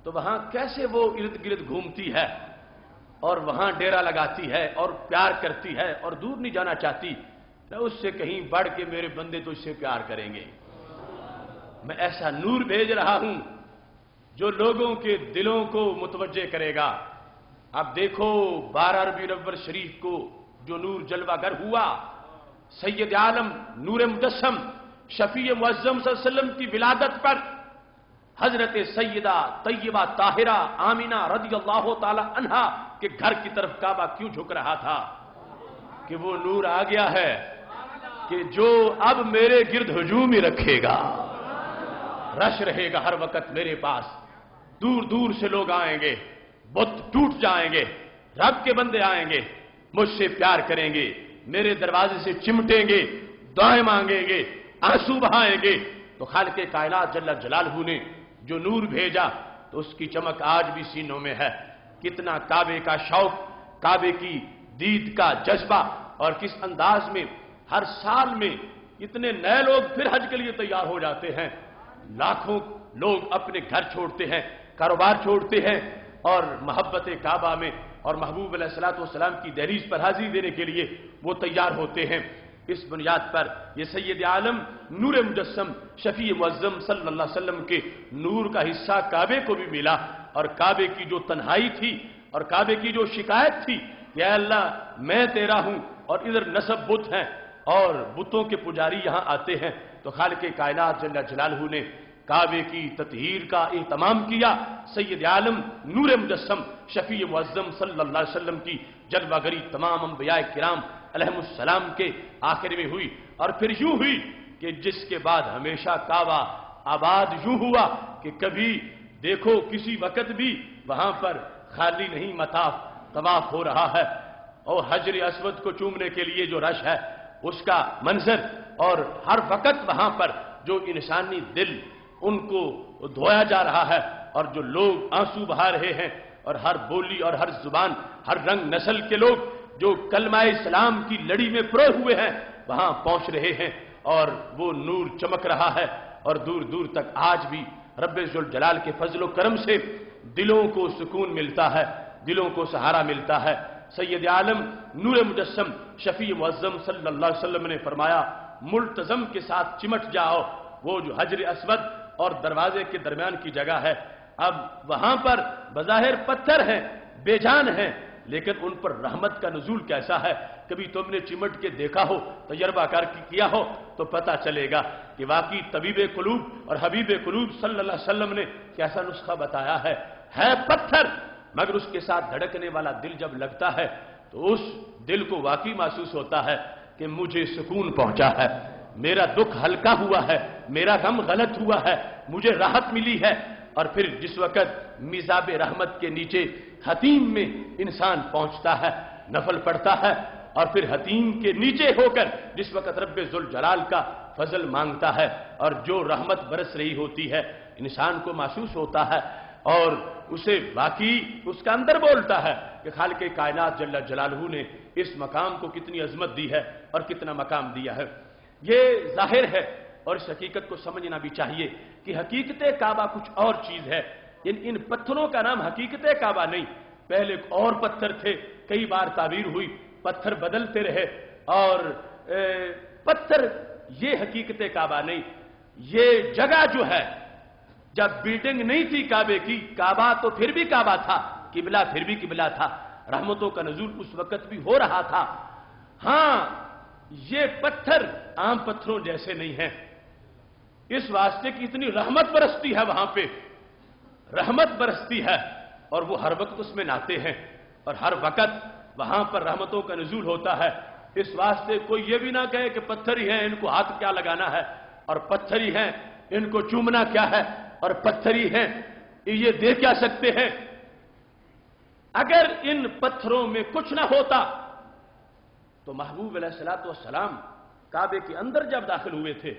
تو وہاں کیسے وہ ارد گرد گھومتی ہے اور وہاں ڈیرا لگاتی ہے اور پیار کرتی ہے اور دور نہیں جانا چاہتی. اس سے کہیں بڑھ کے میرے بندے تو اس سے پیار کریں گے. میں ایسا نور بھیج رہا ہوں جو لوگوں کے دلوں کو متوجہ کرے گا. اب دیکھو 12 ربیع الاول شریف کو جو نور جلوہ گر ہوا، سید عالم نور مجسم شفیع معظم صلی اللہ علیہ وسلم کی ولادت پر حضرت سیدہ طیبہ طاہرہ آمینہ رضی اللہ تعالی عنہا کے گھر کی طرف کعبہ کیوں جھک رہا تھا؟ کہ وہ نور آ گیا ہے کہ جو اب میرے گرد ہجوم ہی رکھے گا، رش رہے گا ہر وقت میرے پاس. دور دور سے لوگ آئیں گے، بت ٹوٹ جائیں گے، رب کے بندے آئیں گے، مجھ سے پیار کریں گے، میرے دروازے سے چمٹیں گے، دعائیں مانگیں گے، آنسو بہائیں گے تو خالق کائنات جل جلالہ نے جو نور بھیجا تو اس کی چمک آج بھی سینوں میں ہے. کتنا کعبے کا شوق، کعبے کی دید کا جذبہ، اور کس انداز میں ہر سال میں اتنے نئے لوگ پھر حج کے لیے تیار ہو جاتے ہیں. لاکھوں لوگ اپنے گھر چھوڑتے ہیں، کاروبار چھوڑتے ہیں، اور محبت کعبہ میں اور محبوب علیہ الصلوۃ والسلام کی دہلیز پر حاضری دینے کے لیے وہ تیار ہوتے ہیں. اس بنیاد پر یہ سید عالم نور مجسم شفیع معظم صلی اللہ علیہ وسلم کے نور کا حصہ کعبے کو بھی ملا. اور کعبے کی جو تنہائی تھی اور کعبے کی جو شکایت تھی کہ اے اللہ میں تیرا ہوں اور ادھر نصب بت ہیں اور بتوں کے پجاری یہاں آتے ہیں، تو خالق کائنات جل جلالہ نے کعبے کی تطہیر کا اہتمام کیا. سید عالم نور مجسم شفیع معظم صلی اللہ علیہ وسلم کی جلوہ گری تمام انبیاء کرام علیہم السلام کے آخر میں ہوئی، اور پھر یوں ہوئی کہ جس کے بعد ہمیشہ کعبہ آباد یوں ہوا کہ کبھی دیکھو کسی وقت بھی وہاں پر خالی نہیں مطاف طواف ہو رہا ہے، اور حجر اسود کو چومنے کے لیے جو رش ہے اس کا منظر، اور ہر وقت وہاں پر جو انسانی دل ان کو دھویا جا رہا ہے، اور جو لوگ آنسو بہا رہے ہیں، اور ہر بولی اور ہر زبان ہر رنگ نسل کے لوگ جو کلمہ اسلام کی لڑی میں پروئے ہوئے ہیں وہاں پہنچ رہے ہیں، اور وہ نور چمک رہا ہے. اور دور دور تک آج بھی رب ذوالجلال کے فضل و کرم سے دلوں کو سکون ملتا ہے، دلوں کو سہارا ملتا ہے. سید عالم نور مجسم شفیع معظم صلی اللہ علیہ وسلم نے فرمایا ملتزم کے ساتھ چمٹ جاؤ. وہ جو حجر اسود اور دروازے کے درمیان کی جگہ ہے، اب وہاں پر بظاہر پتھر ہیں، بے جان ہیں، لیکن ان پر رحمت کا نزول کیسا ہے. کبھی تم نے چمٹ کے دیکھا ہو، تجربہ کار کیا ہو تو پتہ چلے گا کہ واقعی طبیب قلوب اور حبیب قلوب صلی اللہ علیہ وسلم نے کیسا نسخہ بتایا ہے پتھر، مگر اس کے ساتھ دھڑکنے والا دل جب لگتا ہے تو اس دل کو واقعی محسوس ہوتا ہے کہ مجھے سکون پہنچا ہے، میرا دکھ ہلکا ہوا ہے، میرا غم غلط ہوا ہے، مجھے راحت ملی ہے. اور پھر جس وقت میزاب رحمت کے نیچے حتیم میں انسان پہنچتا ہے، نفل پڑھتا ہے، اور پھر حتیم کے نیچے ہو کر جس وقت رب ذوالجلال کا فضل مانگتا ہے اور جو رحمت برس رہی ہوتی ہے انسان کو محسوس ہوتا ہے، اور اسے واقعی اس کا اندر بولتا ہے کہ خالق کائنات جل جلالہ نے اس مقام کو کتنی عظمت دی ہے اور کتنا مقام دیا ہے. یہ ظاہر ہے اور اس حقیقت کو سمجھنا بھی چاہیے کہ حقیقت کعبہ کچھ اور چیز ہے. ان پتھروں کا نام حقیقت کعبہ نہیں، پہلے اور پتھر تھے، کئی بار تعبیر ہوئی، پتھر بدلتے رہے، اور پتھر یہ حقیقت کعبہ نہیں. یہ جگہ جو ہے، جب بلڈنگ نہیں تھی کعبے کی، کعبہ تو پھر بھی کعبہ تھا، قبلہ پھر بھی قبلہ تھا، رحمتوں کا نزول اس وقت بھی ہو رہا تھا. ہاں یہ پتھر عام پتھروں جیسے نہیں ہیں، اس واسطے کی اتنی رحمت برستی ہے وہاں پہ، رحمت برستی ہے، اور وہ ہر وقت اس میں نہاتے ہیں، اور ہر وقت وہاں پر رحمتوں کا نزول ہوتا ہے. اس واسطے کوئی یہ بھی نہ کہے کہ پتھر ہی ہیں ان کو ہاتھ کیا لگانا ہے، اور پتھر ہی ہیں ان کو چومنا کیا ہے، اور پتھر ہی ہیں یہ دے کیا سکتے ہیں. اگر ان پتھروں میں کچھ نہ ہوتا تو محبوب علیہ الصلوۃ والسلام کعبے کے اندر جب داخل ہوئے تھے،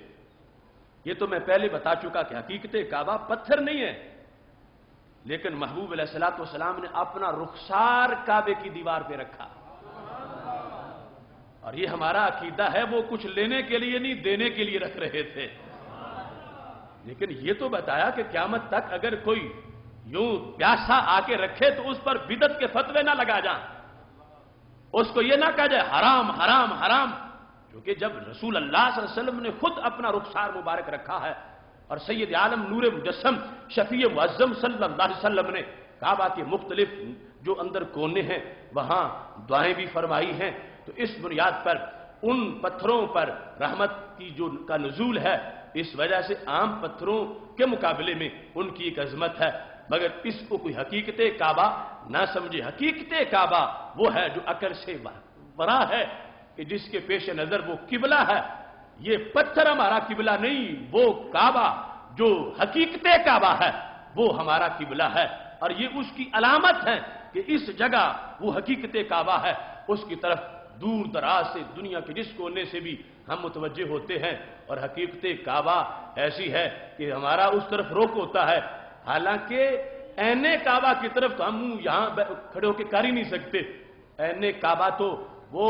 یہ تو میں پہلے بتا چکا کہ حقیقت کعبہ پتھر نہیں ہے، لیکن محبوب علیہ الصلوۃ والسلام نے اپنا رخسار کعبے کی دیوار پہ رکھا. اور یہ ہمارا عقیدہ ہے وہ کچھ لینے کے لیے نہیں دینے کے لیے رکھ رہے تھے. لیکن یہ تو بتایا کہ قیامت تک اگر کوئی یوں پیاسا آ کے رکھے تو اس پر بدعت کے فتوے نہ لگا جائیں، اس کو یہ نہ کہا جائے حرام حرام حرام، کیونکہ جب رسول اللہ صلی اللہ علیہ وسلم نے خود اپنا رخسار مبارک رکھا ہے، اور سید عالم نور مجسم شفیع معظم صلی اللہ علیہ وسلم نے کعبہ کے مختلف جو اندر کونے ہیں وہاں دعائیں بھی فرمائی ہیں، تو اس بنیاد پر ان پتھروں پر رحمت کی جو کا نزول ہے، اس وجہ سے عام پتھروں کے مقابلے میں ان کی ایک عظمت ہے. مگر اس کو کوئی حقیقت کعبہ نہ سمجھے. حقیقت کعبہ وہ ہے جو عقل سے برا ہے، کہ جس کے پیش نظر وہ قبلہ ہے. یہ پتھر ہمارا قبلہ نہیں، وہ کعبہ جو حقیقت کعبہ ہے وہ ہمارا قبلہ ہے، اور یہ اس کی علامت ہے کہ اس جگہ وہ حقیقت کعبہ ہے، اس کی طرف دور دراز سے دنیا کے جس کونے سے بھی ہم متوجہ ہوتے ہیں، اور حقیقت کعبہ ایسی ہے کہ ہمارا اس طرف رخ ہوتا ہے، حالانکہ عین کعبہ کی طرف تو ہم منہ یہاں کھڑے ہو کے کر ہی نہیں سکتے، عین کعبہ تو وہ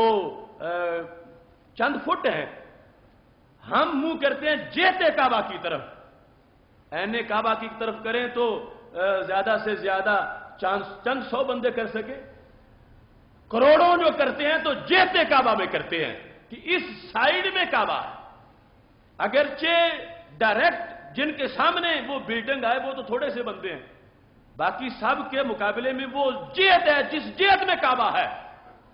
چند فٹ ہیں، ہم منہ کرتے ہیں جہت کعبہ کی طرف، عین کعبہ کی طرف کریں تو زیادہ سے زیادہ چند سو بندے کر سکے، کروڑوں جو کرتے ہیں تو جہت کعبہ میں کرتے ہیں کہ اس سائیڈ میں کعبہ ہے، اگرچہ ڈائریکٹ جن کے سامنے وہ بلڈنگ آئے وہ تو تھوڑے سے بندے ہیں، باقی سب کے مقابلے میں وہ جہت ہے جس جہت میں کعبہ ہے،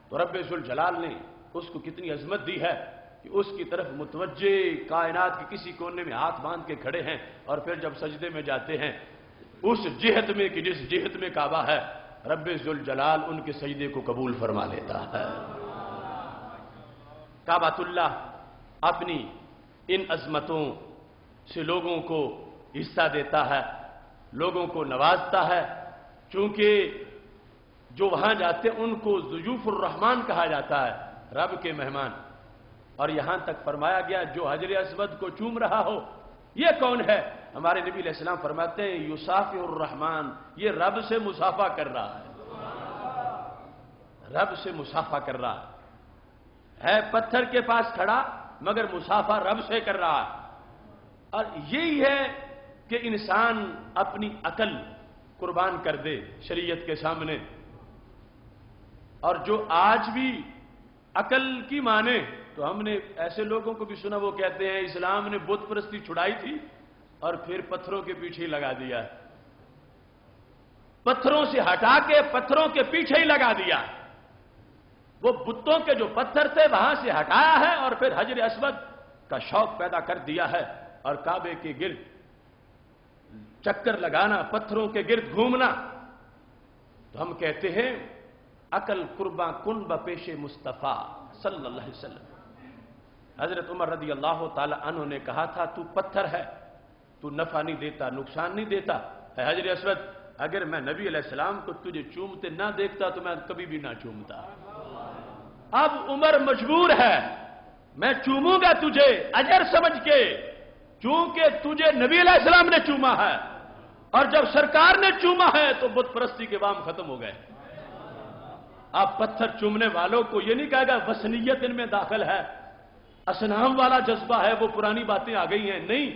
تو رب ذوالجلال نے اس کو کتنی عظمت دی ہے کہ اس کی طرف متوجہ کائنات کے کسی کونے میں ہاتھ باندھ کے کھڑے ہیں، اور پھر جب سجدے میں جاتے ہیں اس جہت میں کہ جس جہت میں کعبہ ہے، رب ذوالجلال ان کے سجدے کو قبول فرما لیتا ہے۔ کعبۃ اللہ اپنی ان عظمتوں سے لوگوں کو حصہ دیتا ہے، لوگوں کو نوازتا ہے، چونکہ جو وہاں جاتے ہیں ان کو ضیوف الرحمن کہا جاتا ہے، رب کے مہمان، اور یہاں تک فرمایا گیا جو حجر اسود کو چوم رہا ہو یہ کون ہے؟ ہمارے نبی علیہ السلام فرماتے ہیں یصافح الرحمن، یہ رب سے مصافحہ کر رہا ہے، رب سے مصافحہ کر رہا ہے پتھر کے پاس کھڑا مگر مصافحہ رب سے کر رہا ہے۔ اور یہی ہے کہ انسان اپنی عقل قربان کر دے شریعت کے سامنے، اور جو آج بھی عقل کی مانے، تو ہم نے ایسے لوگوں کو بھی سنا وہ کہتے ہیں اسلام نے بت پرستی چھڑائی تھی اور پھر پتھروں کے پیچھے ہی لگا دیا، پتھروں سے ہٹا کے پتھروں کے پیچھے ہی لگا دیا، وہ بتوں کے جو پتھر تھے وہاں سے ہٹایا ہے اور پھر حجر اسود کا شوق پیدا کر دیا ہے، اور کعبے کے گرد چکر لگانا، پتھروں کے گرد گھومنا۔ تو ہم کہتے ہیں عقل قرباں کن بپیش مصطفیٰ صلی اللہ علیہ وسلم۔ حضرت عمر رضی اللہ تعالی عنہ نے کہا تھا تو پتھر ہے، تو نفع نہیں دیتا، نقصان نہیں دیتا، اے حجر اسود اگر میں نبی علیہ السلام کو تجھے چومتے نہ دیکھتا تو میں کبھی بھی نہ چومتا، اب عمر مجبور ہے، میں چوموں گا تجھے اجر سمجھ کے، چونکہ تجھے نبی علیہ السلام نے چوما ہے، اور جب سرکار نے چوما ہے تو بت پرستی کے وام ختم ہو گئے۔ اب پتھر چومنے والوں کو یہ نہیں کہے گا وثنیت ان میں داخل ہے، اصنام والا جذبہ ہے، وہ پرانی باتیں آ گئی ہیں، نہیں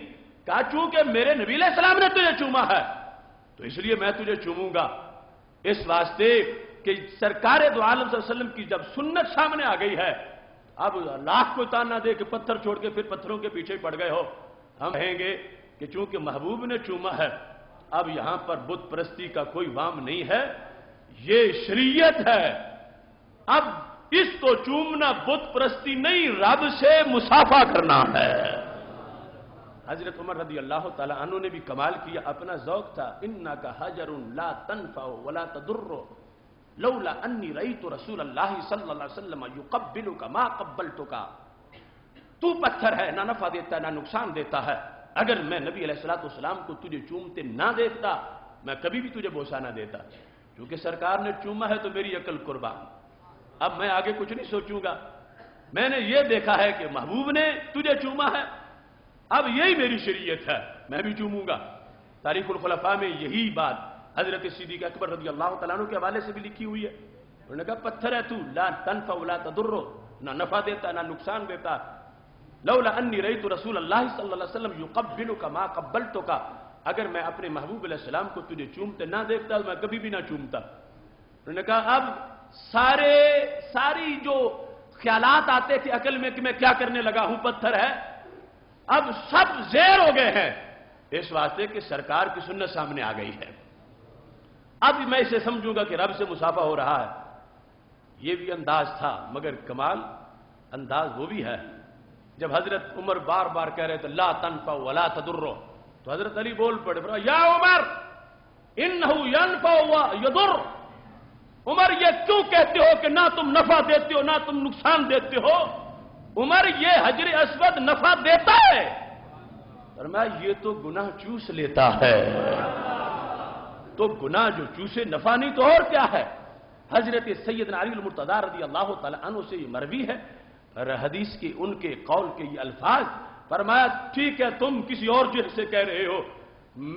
کہا چونکہ میرے نبی علیہ السلام نے تجھے چوما ہے تو اس لیے میں تجھے چوموں گا، اس واسطے کہ سرکار دو عالم صلی اللہ علیہ وسلم کی جب سنت سامنے آ گئی ہے، اب لاکھ کو تانا دے کہ پتھر چھوڑ کے پھر پتھروں کے پیچھے پڑ گئے ہو، ہم کہیں گے کہ چونکہ محبوب نے چوما ہے اب یہاں پر بت پرستی کا کوئی وام نہیں ہے، یہ شریعت ہے، اب اس کو چومنا بت پرستی نہیں رب سے مصافحہ کرنا ہے۔ حضرت عمر رضی اللہ تعالی عنہ نے بھی کمال کیا، اپنا ذوق تھا، انک حجر لا تنفع ولا تضر لولا انی رأیت رسول اللہ صلی اللہ علیہ وسلم یقبلک ما قبلتک، تو پتھر ہے، نہ نفع دیتا نہ نقصان دیتا ہے، اگر میں نبی علیہ السلام کو تجھے چومتے نہ دیکھتا میں کبھی بھی تجھے بوسہ نہ دیتا، کیونکہ سرکار نے چوما ہے تو میری عقل قربان، اب میں آگے کچھ نہیں سوچوں گا، میں نے یہ دیکھا ہے کہ محبوب نے تجھے چوما ہے، اب یہی میری شریعت ہے، میں بھی چوموں گا۔ تاریخ الخلفاء میں یہی بات حضرت صدیق اکبر رضی اللہ تعالیٰ عنہ کے حوالے سے بھی لکھی ہوئی ہے، انہوں نے کہا پتھر ہے تو، لا تنفع ولا تضر، نہ نفع دیتا نہ نقصان دیتا، لولا انی رأیت رسول اللہ صلی اللہ علیہ وسلم یقبلک ما قبلتک، اگر میں اپنے محبوب علیہ السلام کو تجھے چومتے نہ دیکھتا میں کبھی بھی نہ چومتا۔ انہوں نے کہا اب ساری جو خیالات آتے تھے عقل میں کہ میں کیا کرنے لگا ہوں، پتھر ہے، اب سب زیر ہو گئے ہیں، اس واسطے کہ سرکار کی سنت سامنے آ گئی ہے، اب میں اسے سمجھوں گا کہ رب سے مصافحہ ہو رہا ہے۔ یہ بھی انداز تھا، مگر کمال انداز وہ بھی ہے جب حضرت عمر بار بار کہہ رہے تھے لا تنفع ولا تضر، تو حضرت علی بول پڑے، یا عمر انہ ینفع ویضر، عمر یہ کیوں کہتے ہو کہ نہ تم نفع دیتے ہو نہ تم نقصان دیتے ہو؟ عمر یہ حجر اسود نفع دیتا ہے، فرمایا یہ تو گناہ چوس لیتا ہے، تو گناہ جو چوسے نفع نہیں تو اور کیا ہے؟ حضرت سیدنا علی المرتضی رضی اللہ تعالی عنہ سے یہ مروی ہے، حدیث کے ان کے قول کے یہ الفاظ، فرمایا ٹھیک ہے تم کسی اور جہت سے کہہ رہے ہو،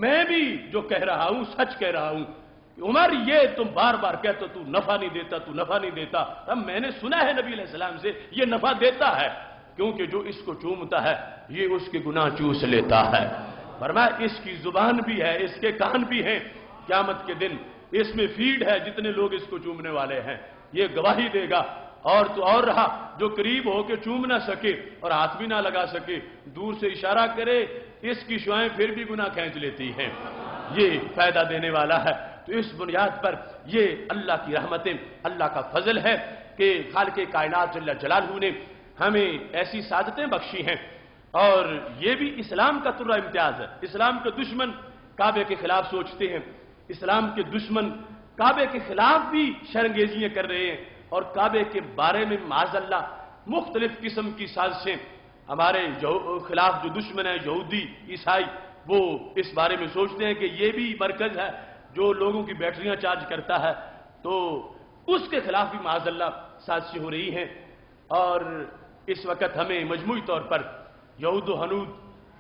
میں بھی جو کہہ رہا ہوں سچ کہہ رہا ہوں، عمر یہ تم بار بار کہتے تو نفع نہیں دیتا، تو نفع نہیں دیتا، اب میں نے سنا ہے نبی علیہ السلام سے یہ نفع دیتا ہے، کیونکہ جو اس کو چومتا ہے یہ اس کے گناہ چوس لیتا ہے۔ فرمایا اس کی زبان بھی ہے، اس کے کان بھی ہیں، قیامت کے دن اس میں فیڈ ہے، جتنے لوگ اس کو چومنے والے ہیں یہ گواہی دے گا، اور تو اور رہا جو قریب ہو کے چوم نہ سکے اور ہاتھ بھی نہ لگا سکے، دور سے اشارہ کرے، اس کی شعائیں پھر بھی گناہ کھینچ لیتی ہیں، یہ فائدہ دینے والا ہے۔ تو اس بنیاد پر یہ اللہ کی رحمتیں، اللہ کا فضل ہے کہ خالق کائنات جل جلالہ نے ہمیں ایسی سعادتیں بخشی ہیں، اور یہ بھی اسلام کا ترا امتیاز ہے۔ اسلام کے دشمن کعبے کے خلاف سوچتے ہیں، اسلام کے دشمن کعبے کے خلاف بھی شرانگیزیاں کر رہے ہیں، اور کعبے کے بارے میں معاذ اللہ مختلف قسم کی سازشیں، ہمارے خلاف جو دشمن ہیں یہودی عیسائی، وہ اس بارے میں سوچتے ہیں کہ یہ بھی مرکز ہے جو لوگوں کی بیٹریاں چارج کرتا ہے، تو اس کے خلاف بھی معاذ اللہ سازشیں ہو رہی ہیں۔ اور اس وقت ہمیں مجموعی طور پر یہود و ہنود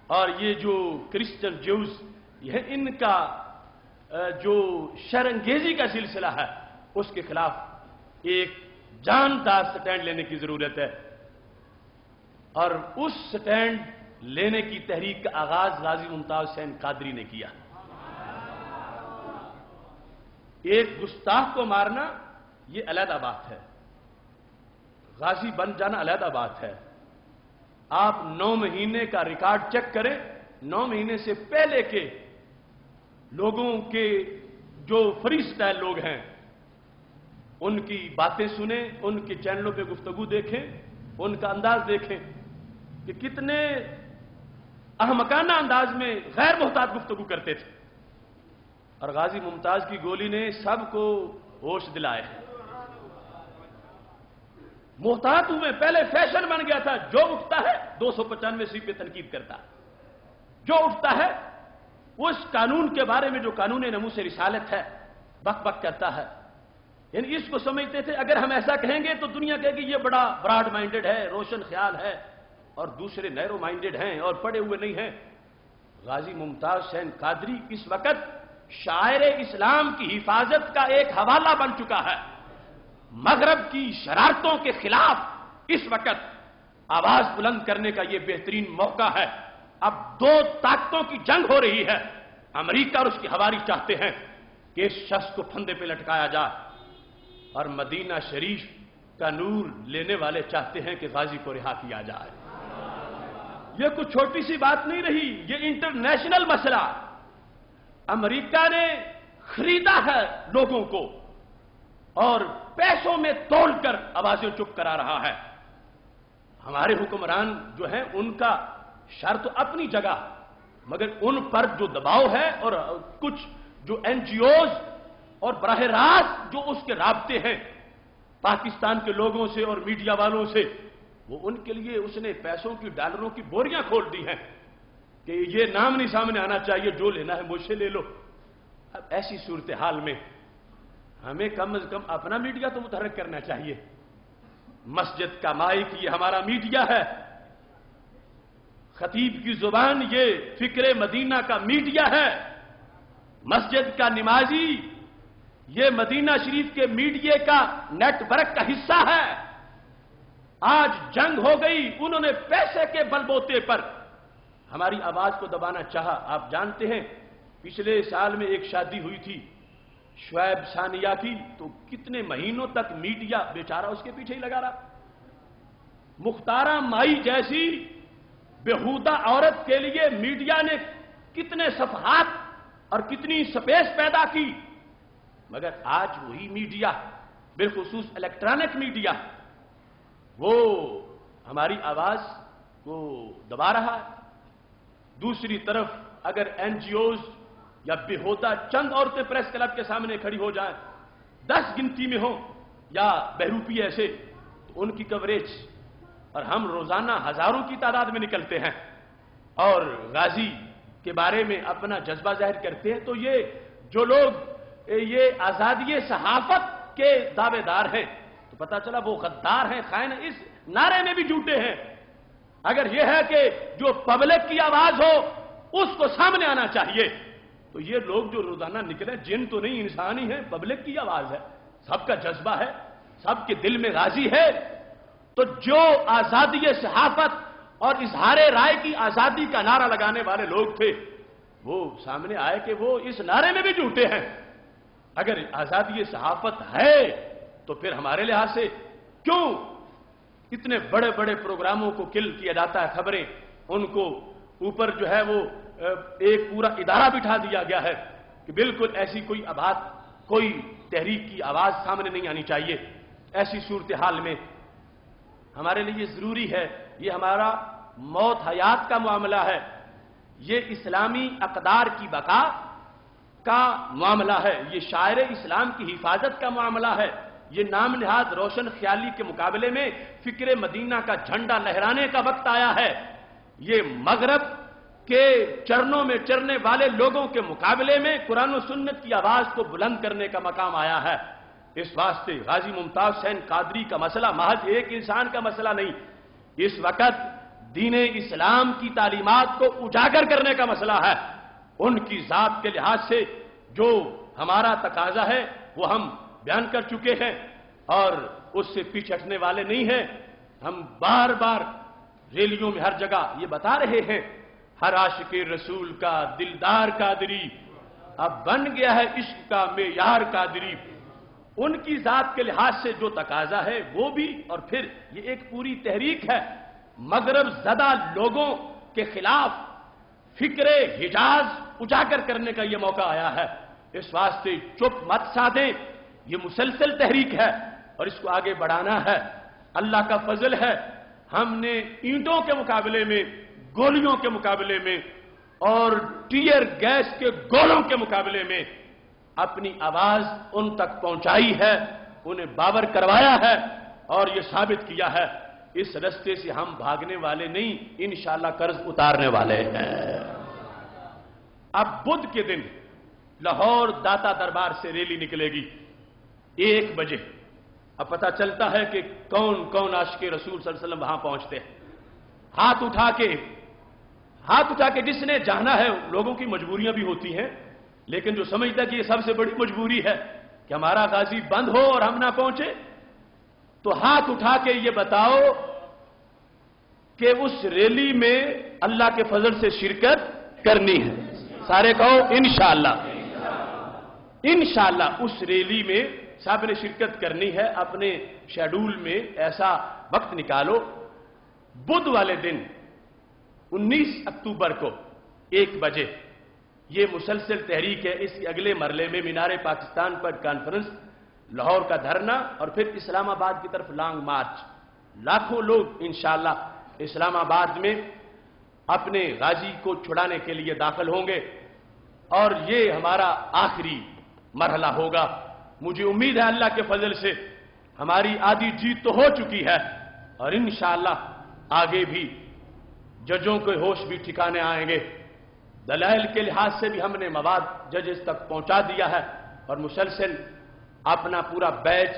اور یہ جو کرسچن جیوز، یہ ان کا جو شرانگیزی کا سلسلہ ہے اس کے خلاف ایک جاندار سٹینڈ لینے کی ضرورت ہے، اور اس سٹینڈ لینے کی تحریک کا آغاز غازی ممتاز حسین قادری نے کیا۔ ایک گستاخ کو مارنا یہ علیحدہ بات ہے، غازی بن جانا علیحدہ بات ہے۔ آپ 9 مہینے کا ریکارڈ چیک کریں، 9 مہینے سے پہلے کے لوگوں کے جو فری سٹائل لوگ ہیں ان کی باتیں سنیں، ان کے چینلوں پہ گفتگو دیکھیں، ان کا انداز دیکھیں کہ کتنے احمقانہ انداز میں غیر محتاط گفتگو کرتے تھے، اور غازی ممتاز کی گولی نے سب کو ہوش دلائے۔ محتاط ہوئے، پہلے فیشن بن گیا تھا جو اٹھتا ہے 295 پہ تنقید کرتا، جو اٹھتا ہے اس قانون کے بارے میں جو قانون ناموس رسالت ہے بک بک کرتا ہے، یعنی اس کو سمجھتے تھے اگر ہم ایسا کہیں گے تو دنیا کہے گی یہ بڑا براڈ مائنڈڈ ہے، روشن خیال ہے، اور دوسرے نیرو مائنڈڈ ہیں اور پڑے ہوئے نہیں ہیں۔ غازی ممتاز حسین قادری اس وقت شاعر اسلام کی حفاظت کا ایک حوالہ بن چکا ہے۔ مغرب کی شرارتوں کے خلاف اس وقت آواز بلند کرنے کا یہ بہترین موقع ہے۔ اب 2 طاقتوں کی جنگ ہو رہی ہے، امریکہ اور اس کی ہواری چاہتے ہیں کہ اس شخص کو پھندے پہ لٹکایا جائے، اور مدینہ شریف کا نور لینے والے چاہتے ہیں کہ غازی کو رہا کیا جائے۔ یہ کچھ چھوٹی سی بات نہیں رہی، یہ انٹرنیشنل مسئلہ۔ امریکہ نے خریدا ہے لوگوں کو اور پیسوں میں تول کر آوازیں چپ کرا رہا ہے۔ ہمارے حکمران جو ہیں ان کا شرط اپنی جگہ، مگر ان پر جو دباؤ ہے اور کچھ جو این جی اوز اور براہ راست جو اس کے رابطے ہیں پاکستان کے لوگوں سے اور میڈیا والوں سے، وہ ان کے لیے اس نے پیسوں کی ڈالروں کی بوریاں کھول دی ہیں کہ یہ نام نہیں سامنے آنا چاہیے، جو لینا ہے مجھ سے لے لو۔ اب ایسی صورتحال میں ہمیں کم از کم اپنا میڈیا تو متحرک کرنا چاہیے۔ مسجد کا مائک یہ ہمارا میڈیا ہے، خطیب کی زبان یہ فکر مدینہ کا میڈیا ہے، مسجد کا نمازی یہ مدینہ شریف کے میڈیا کا نیٹ ورک کا حصہ ہے۔ آج جنگ ہو گئی، انہوں نے پیسے کے بل بوتے پر ہماری آواز کو دبانا چاہا۔ آپ جانتے ہیں پچھلے سال میں ایک شادی ہوئی تھی شعیب ثانیہ کی، تو کتنے مہینوں تک میڈیا بیچارہ اس کے پیچھے ہی لگا رہا۔ مختارہ مائی جیسی بےہودہ عورت کے لیے میڈیا نے کتنے صفحات اور کتنی سپیس پیدا کی، مگر آج وہی میڈیا، بالخصوص الیکٹرانک میڈیا، وہ ہماری آواز کو دبا رہا ہے۔ دوسری طرف اگر این جی اوز یا بےہودہ چند عورتیں پریس کلب کے سامنے کھڑی ہو جائیں، 10 گنتی میں ہوں یا بہروپی ایسے، تو ان کی کوریج، اور ہم روزانہ ہزاروں کی تعداد میں نکلتے ہیں اور غازی کے بارے میں اپنا جذبہ ظاہر کرتے ہیں، تو یہ جو لوگ یہ آزادی صحافت کے دعوے دار ہیں تو پتا چلا وہ غدار ہیں، خائن ہیں، اس نعرے میں بھی جھوٹے ہیں۔ اگر یہ ہے کہ جو پبلک کی آواز ہو اس کو سامنے آنا چاہیے، تو یہ لوگ جو روزانہ نکلے، جن تو نہیں انسان ہی ہیں، پبلک کی آواز ہے، سب کا جذبہ ہے، سب کے دل میں غازی ہے۔ تو جو آزادی صحافت اور اظہار رائے کی آزادی کا نعرہ لگانے والے لوگ تھے، وہ سامنے آئے کہ وہ اس نعرے میں بھی جھوٹے ہیں۔ اگر آزادی صحافت ہے تو پھر ہمارے لحاظ سے کیوں اتنے بڑے بڑے پروگراموں کو کل کیا جاتا ہے، خبریں ان کو اوپر جو ہے وہ ایک پورا ادارہ بٹھا دیا گیا ہے کہ بالکل ایسی کوئی آواز، کوئی تحریک کی آواز سامنے نہیں آنی چاہیے۔ ایسی صورتحال میں ہمارے لیے ضروری ہے، یہ ہمارا موت حیات کا معاملہ ہے، یہ اسلامی اقدار کی بقا کا معاملہ ہے، یہ شاعر اسلام کی حفاظت کا معاملہ ہے، یہ نام نہاد روشن خیالی کے مقابلے میں فکر مدینہ کا جھنڈا لہرانے کا وقت آیا ہے، یہ مغرب کے چرنوں میں چرنے والے لوگوں کے مقابلے میں قرآن و سنت کی آواز کو بلند کرنے کا مقام آیا ہے۔ اس واسطے غازی ممتاز حسین قادری کا مسئلہ محض ایک انسان کا مسئلہ نہیں، اس وقت دین اسلام کی تعلیمات کو اجاگر کرنے کا مسئلہ ہے۔ ان کی ذات کے لحاظ سے جو ہمارا تقاضا ہے وہ ہم بیان کر چکے ہیں اور اس سے پیچھے ہٹنے والے نہیں ہیں۔ ہم بار بار ریلیوں میں ہر جگہ یہ بتا رہے ہیں، ہر عاشق رسول کا دلدار قادری اب بن گیا ہے عشق کا معیار قادری۔ ان کی ذات کے لحاظ سے جو تقاضا ہے وہ بھی، اور پھر یہ ایک پوری تحریک ہے، مغرب زدہ لوگوں کے خلاف فکر حجاز اجاگر کرنے کا یہ موقع آیا ہے۔ اس واسطے چپ مت سادیں، یہ مسلسل تحریک ہے اور اس کو آگے بڑھانا ہے۔ اللہ کا فضل ہے، ہم نے اینٹوں کے مقابلے میں، گولیوں کے مقابلے میں اور ٹیئر گیس کے گولوں کے مقابلے میں اپنی آواز ان تک پہنچائی ہے، انہیں باور کروایا ہے اور یہ ثابت کیا ہے اس رستے سے ہم بھاگنے والے نہیں، انشاءاللہ قرض اتارنے والے ہیں۔ اب بدھ کے دن لاہور داتا دربار سے ریلی نکلے گی 1 بجے۔ اب پتہ چلتا ہے کہ کون کون عاشق رسول صلی اللہ علیہ وسلم وہاں پہنچتے ہیں۔ ہاتھ اٹھا کے جس نے جانا ہے، لوگوں کی مجبوریاں بھی ہوتی ہیں، لیکن جو سمجھتا ہے کہ یہ سب سے بڑی مجبوری ہے کہ ہمارا غازی بند ہو اور ہم نہ پہنچے، تو ہاتھ اٹھا کے یہ بتاؤ کہ اس ریلی میں اللہ کے فضل سے شرکت کرنی ہے۔ سارے کہو انشاءاللہ۔ انشاءاللہ اس ریلی میں صاحب نے شرکت کرنی ہے۔ اپنے شیڈول میں ایسا وقت نکالو، بدھ والے دن 19 اکتوبر کو 1 بجے یہ مسلسل تحریک ہے۔ اس کے اگلے مرحلے میں مینار پاکستان پر کانفرنس، لاہور کا دھرنا اور پھر اسلام آباد کی طرف لانگ مارچ۔ لاکھوں لوگ انشاءاللہ اسلام آباد میں اپنے غازی کو چھڑانے کے لیے داخل ہوں گے اور یہ ہمارا آخری مرحلہ ہوگا۔ مجھے امید ہے اللہ کے فضل سے ہماری آدھی جیت تو ہو چکی ہے اور انشاءاللہ آگے بھی ججوں کے ہوش بھی ٹھکانے آئیں گے۔ دلائل کے لحاظ سے بھی ہم نے مواد ججز تک پہنچا دیا ہے اور مسلسل اپنا پورا بیچ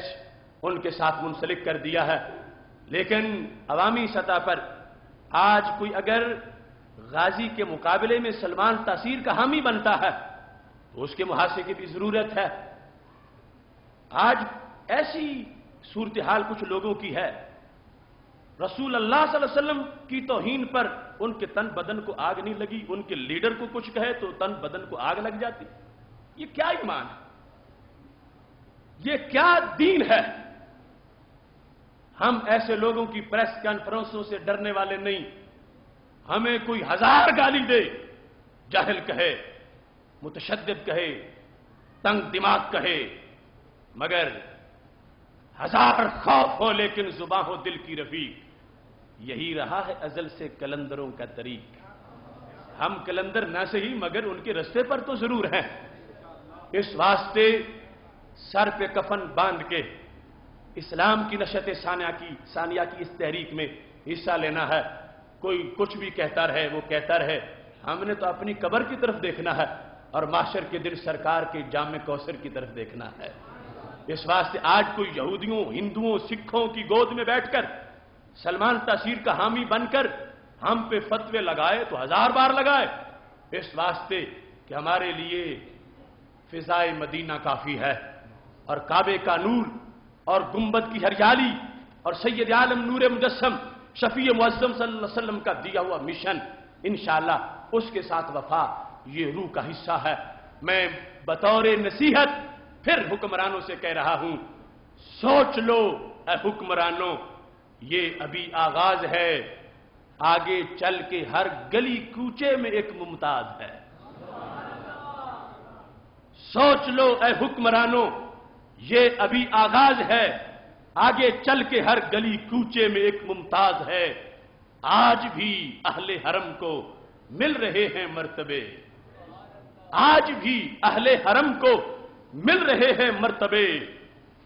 ان کے ساتھ منسلک کر دیا ہے۔ لیکن عوامی سطح پر آج کوئی اگر غازی کے مقابلے میں سلمان تاثیر کا حامی بنتا ہے تو اس کے محاسبے کی بھی ضرورت ہے۔ آج ایسی صورتحال کچھ لوگوں کی ہے، رسول اللہ صلی اللہ علیہ وسلم کی توہین پر ان کے تن بدن کو آگ نہیں لگی، ان کے لیڈر کو کچھ کہے تو تن بدن کو آگ لگ جاتی۔ یہ کیا ایمان ہے؟ یہ کیا دین ہے؟ ہم ایسے لوگوں کی پریس کانفرنسوں سے ڈرنے والے نہیں۔ ہمیں کوئی 1000 گالی دے، جاہل کہے، متشدد کہے، تنگ دماغ کہے، مگر 1000 خوف ہو لیکن زباں ہو دل کی رفیق۔ یہی رہا ہے ازل سے کلندروں کا طریق۔ ہم کلندر نہ صحیح مگر ان کے رستے پر تو ضرور ہیں۔ اس واسطے سر پہ کفن باندھ کے اسلام کی نشت ثانیہ کی اس تحریک میں حصہ لینا ہے۔ کوئی کچھ بھی کہتا رہے، وہ کہتا رہے، ہم نے تو اپنی قبر کی طرف دیکھنا ہے اور محشر کے دن سرکار کے جام کوثر کی طرف دیکھنا ہے۔ اس واسطے آج کوئی یہودیوں، ہندوؤں، سکھوں کی گود میں بیٹھ کر سلمان تاثیر کا حامی بن کر ہم پہ فتوے لگائے تو 1000 بار لگائے، اس واسطے کہ ہمارے لیے فضائے مدینہ کافی ہے، اور کعبے کا نور اور گنبد کی ہریالی اور سید عالم نور مجسم شفیع معظم صلی اللہ علیہ وسلم کا دیا ہوا مشن، انشاءاللہ اس کے ساتھ وفا یہ روح کا حصہ ہے۔ میں بطور نصیحت پھر حکمرانوں سے کہہ رہا ہوں، سوچ لو اے حکمرانوں، یہ ابھی آغاز ہے، آگے چل کے ہر گلی کوچے میں ایک ممتاز ہے۔ سوچ لو اے حکمرانوں، یہ ابھی آغاز ہے، آگے چل کے ہر گلی کوچے میں ایک ممتاز ہے۔ آج بھی اہل حرم کو مل رہے ہیں مرتبے، آج بھی اہل حرم کو مل رہے ہیں مرتبے،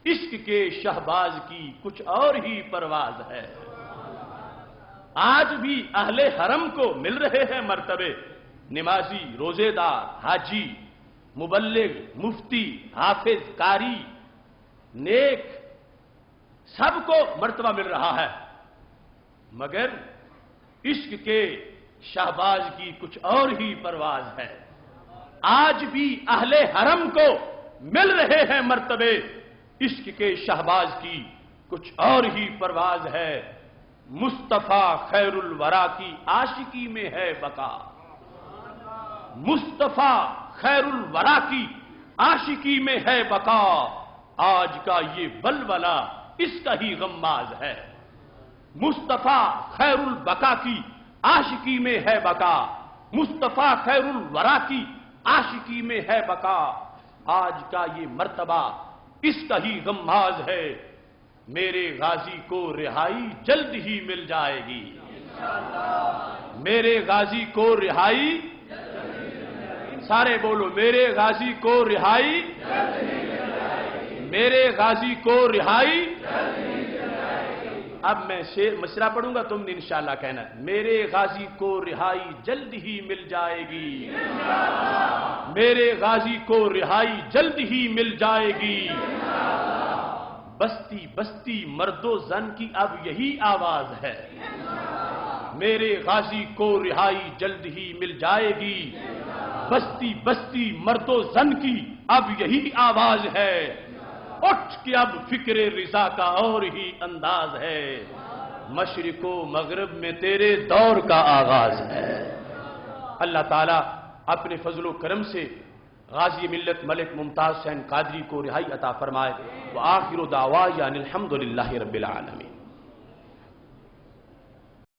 عشق کے شہباز کی کچھ اور ہی پرواز ہے۔ آج بھی اہل حرم کو مل رہے ہیں مرتبے، نمازی، روزے دار، حاجی، مبلغ، مفتی، حافظ، قاری، نیک، سب کو مرتبہ مل رہا ہے، مگر عشق کے شہباز کی کچھ اور ہی پرواز ہے۔ آج بھی اہل حرم کو مل رہے ہیں مرتبے، عشق کے شہباز کی کچھ اور ہی پرواز ہے۔ مصطفیٰ خیر الورا کی عاشقی میں ہے بقا، مصطفیٰ خیر الورا کی عاشقی میں ہے بقا، آج کا یہ ولولہ اس کا ہی غماز ہے۔ مصطفیٰ خیر البقا کی عاشقی میں ہے بقا، مصطفیٰ خیر الورا کی عاشقی میں ہے بقا، آج کا یہ مرتبہ اس کا ہی غماز ہے۔ میرے غازی کو رہائی جلد ہی مل جائے گی، میرے غازی کو رہائی، سارے بولو، میرے غازی کو رہائی، میرے غازی کو رہائی۔ اب میں مشرہ پڑھوں گا، تم نے انشاءاللہ کہنا، میرے غازی کو رہائی جلد ہی مل جائے گی، میرے غازی کو رہائی جلد ہی مل جائے گی۔ بستی بستی مرد و زن کی اب یہی آواز ہے، میرے غازی کو رہائی جلد ہی مل جائے گی۔ بستی بستی مرد و زن کی اب یہی آواز ہے، اٹھ کے اب فکر رضا کا اور ہی انداز ہے، مشرق و مغرب میں تیرے دور کا آغاز ہے۔ اللہ تعالیٰ اپنے فضل و کرم سے غازی ملت ملک ممتاز حسین قادری کو رہائی عطا فرمائے۔ وآخر دعوانا الحمد للہ رب العالمین۔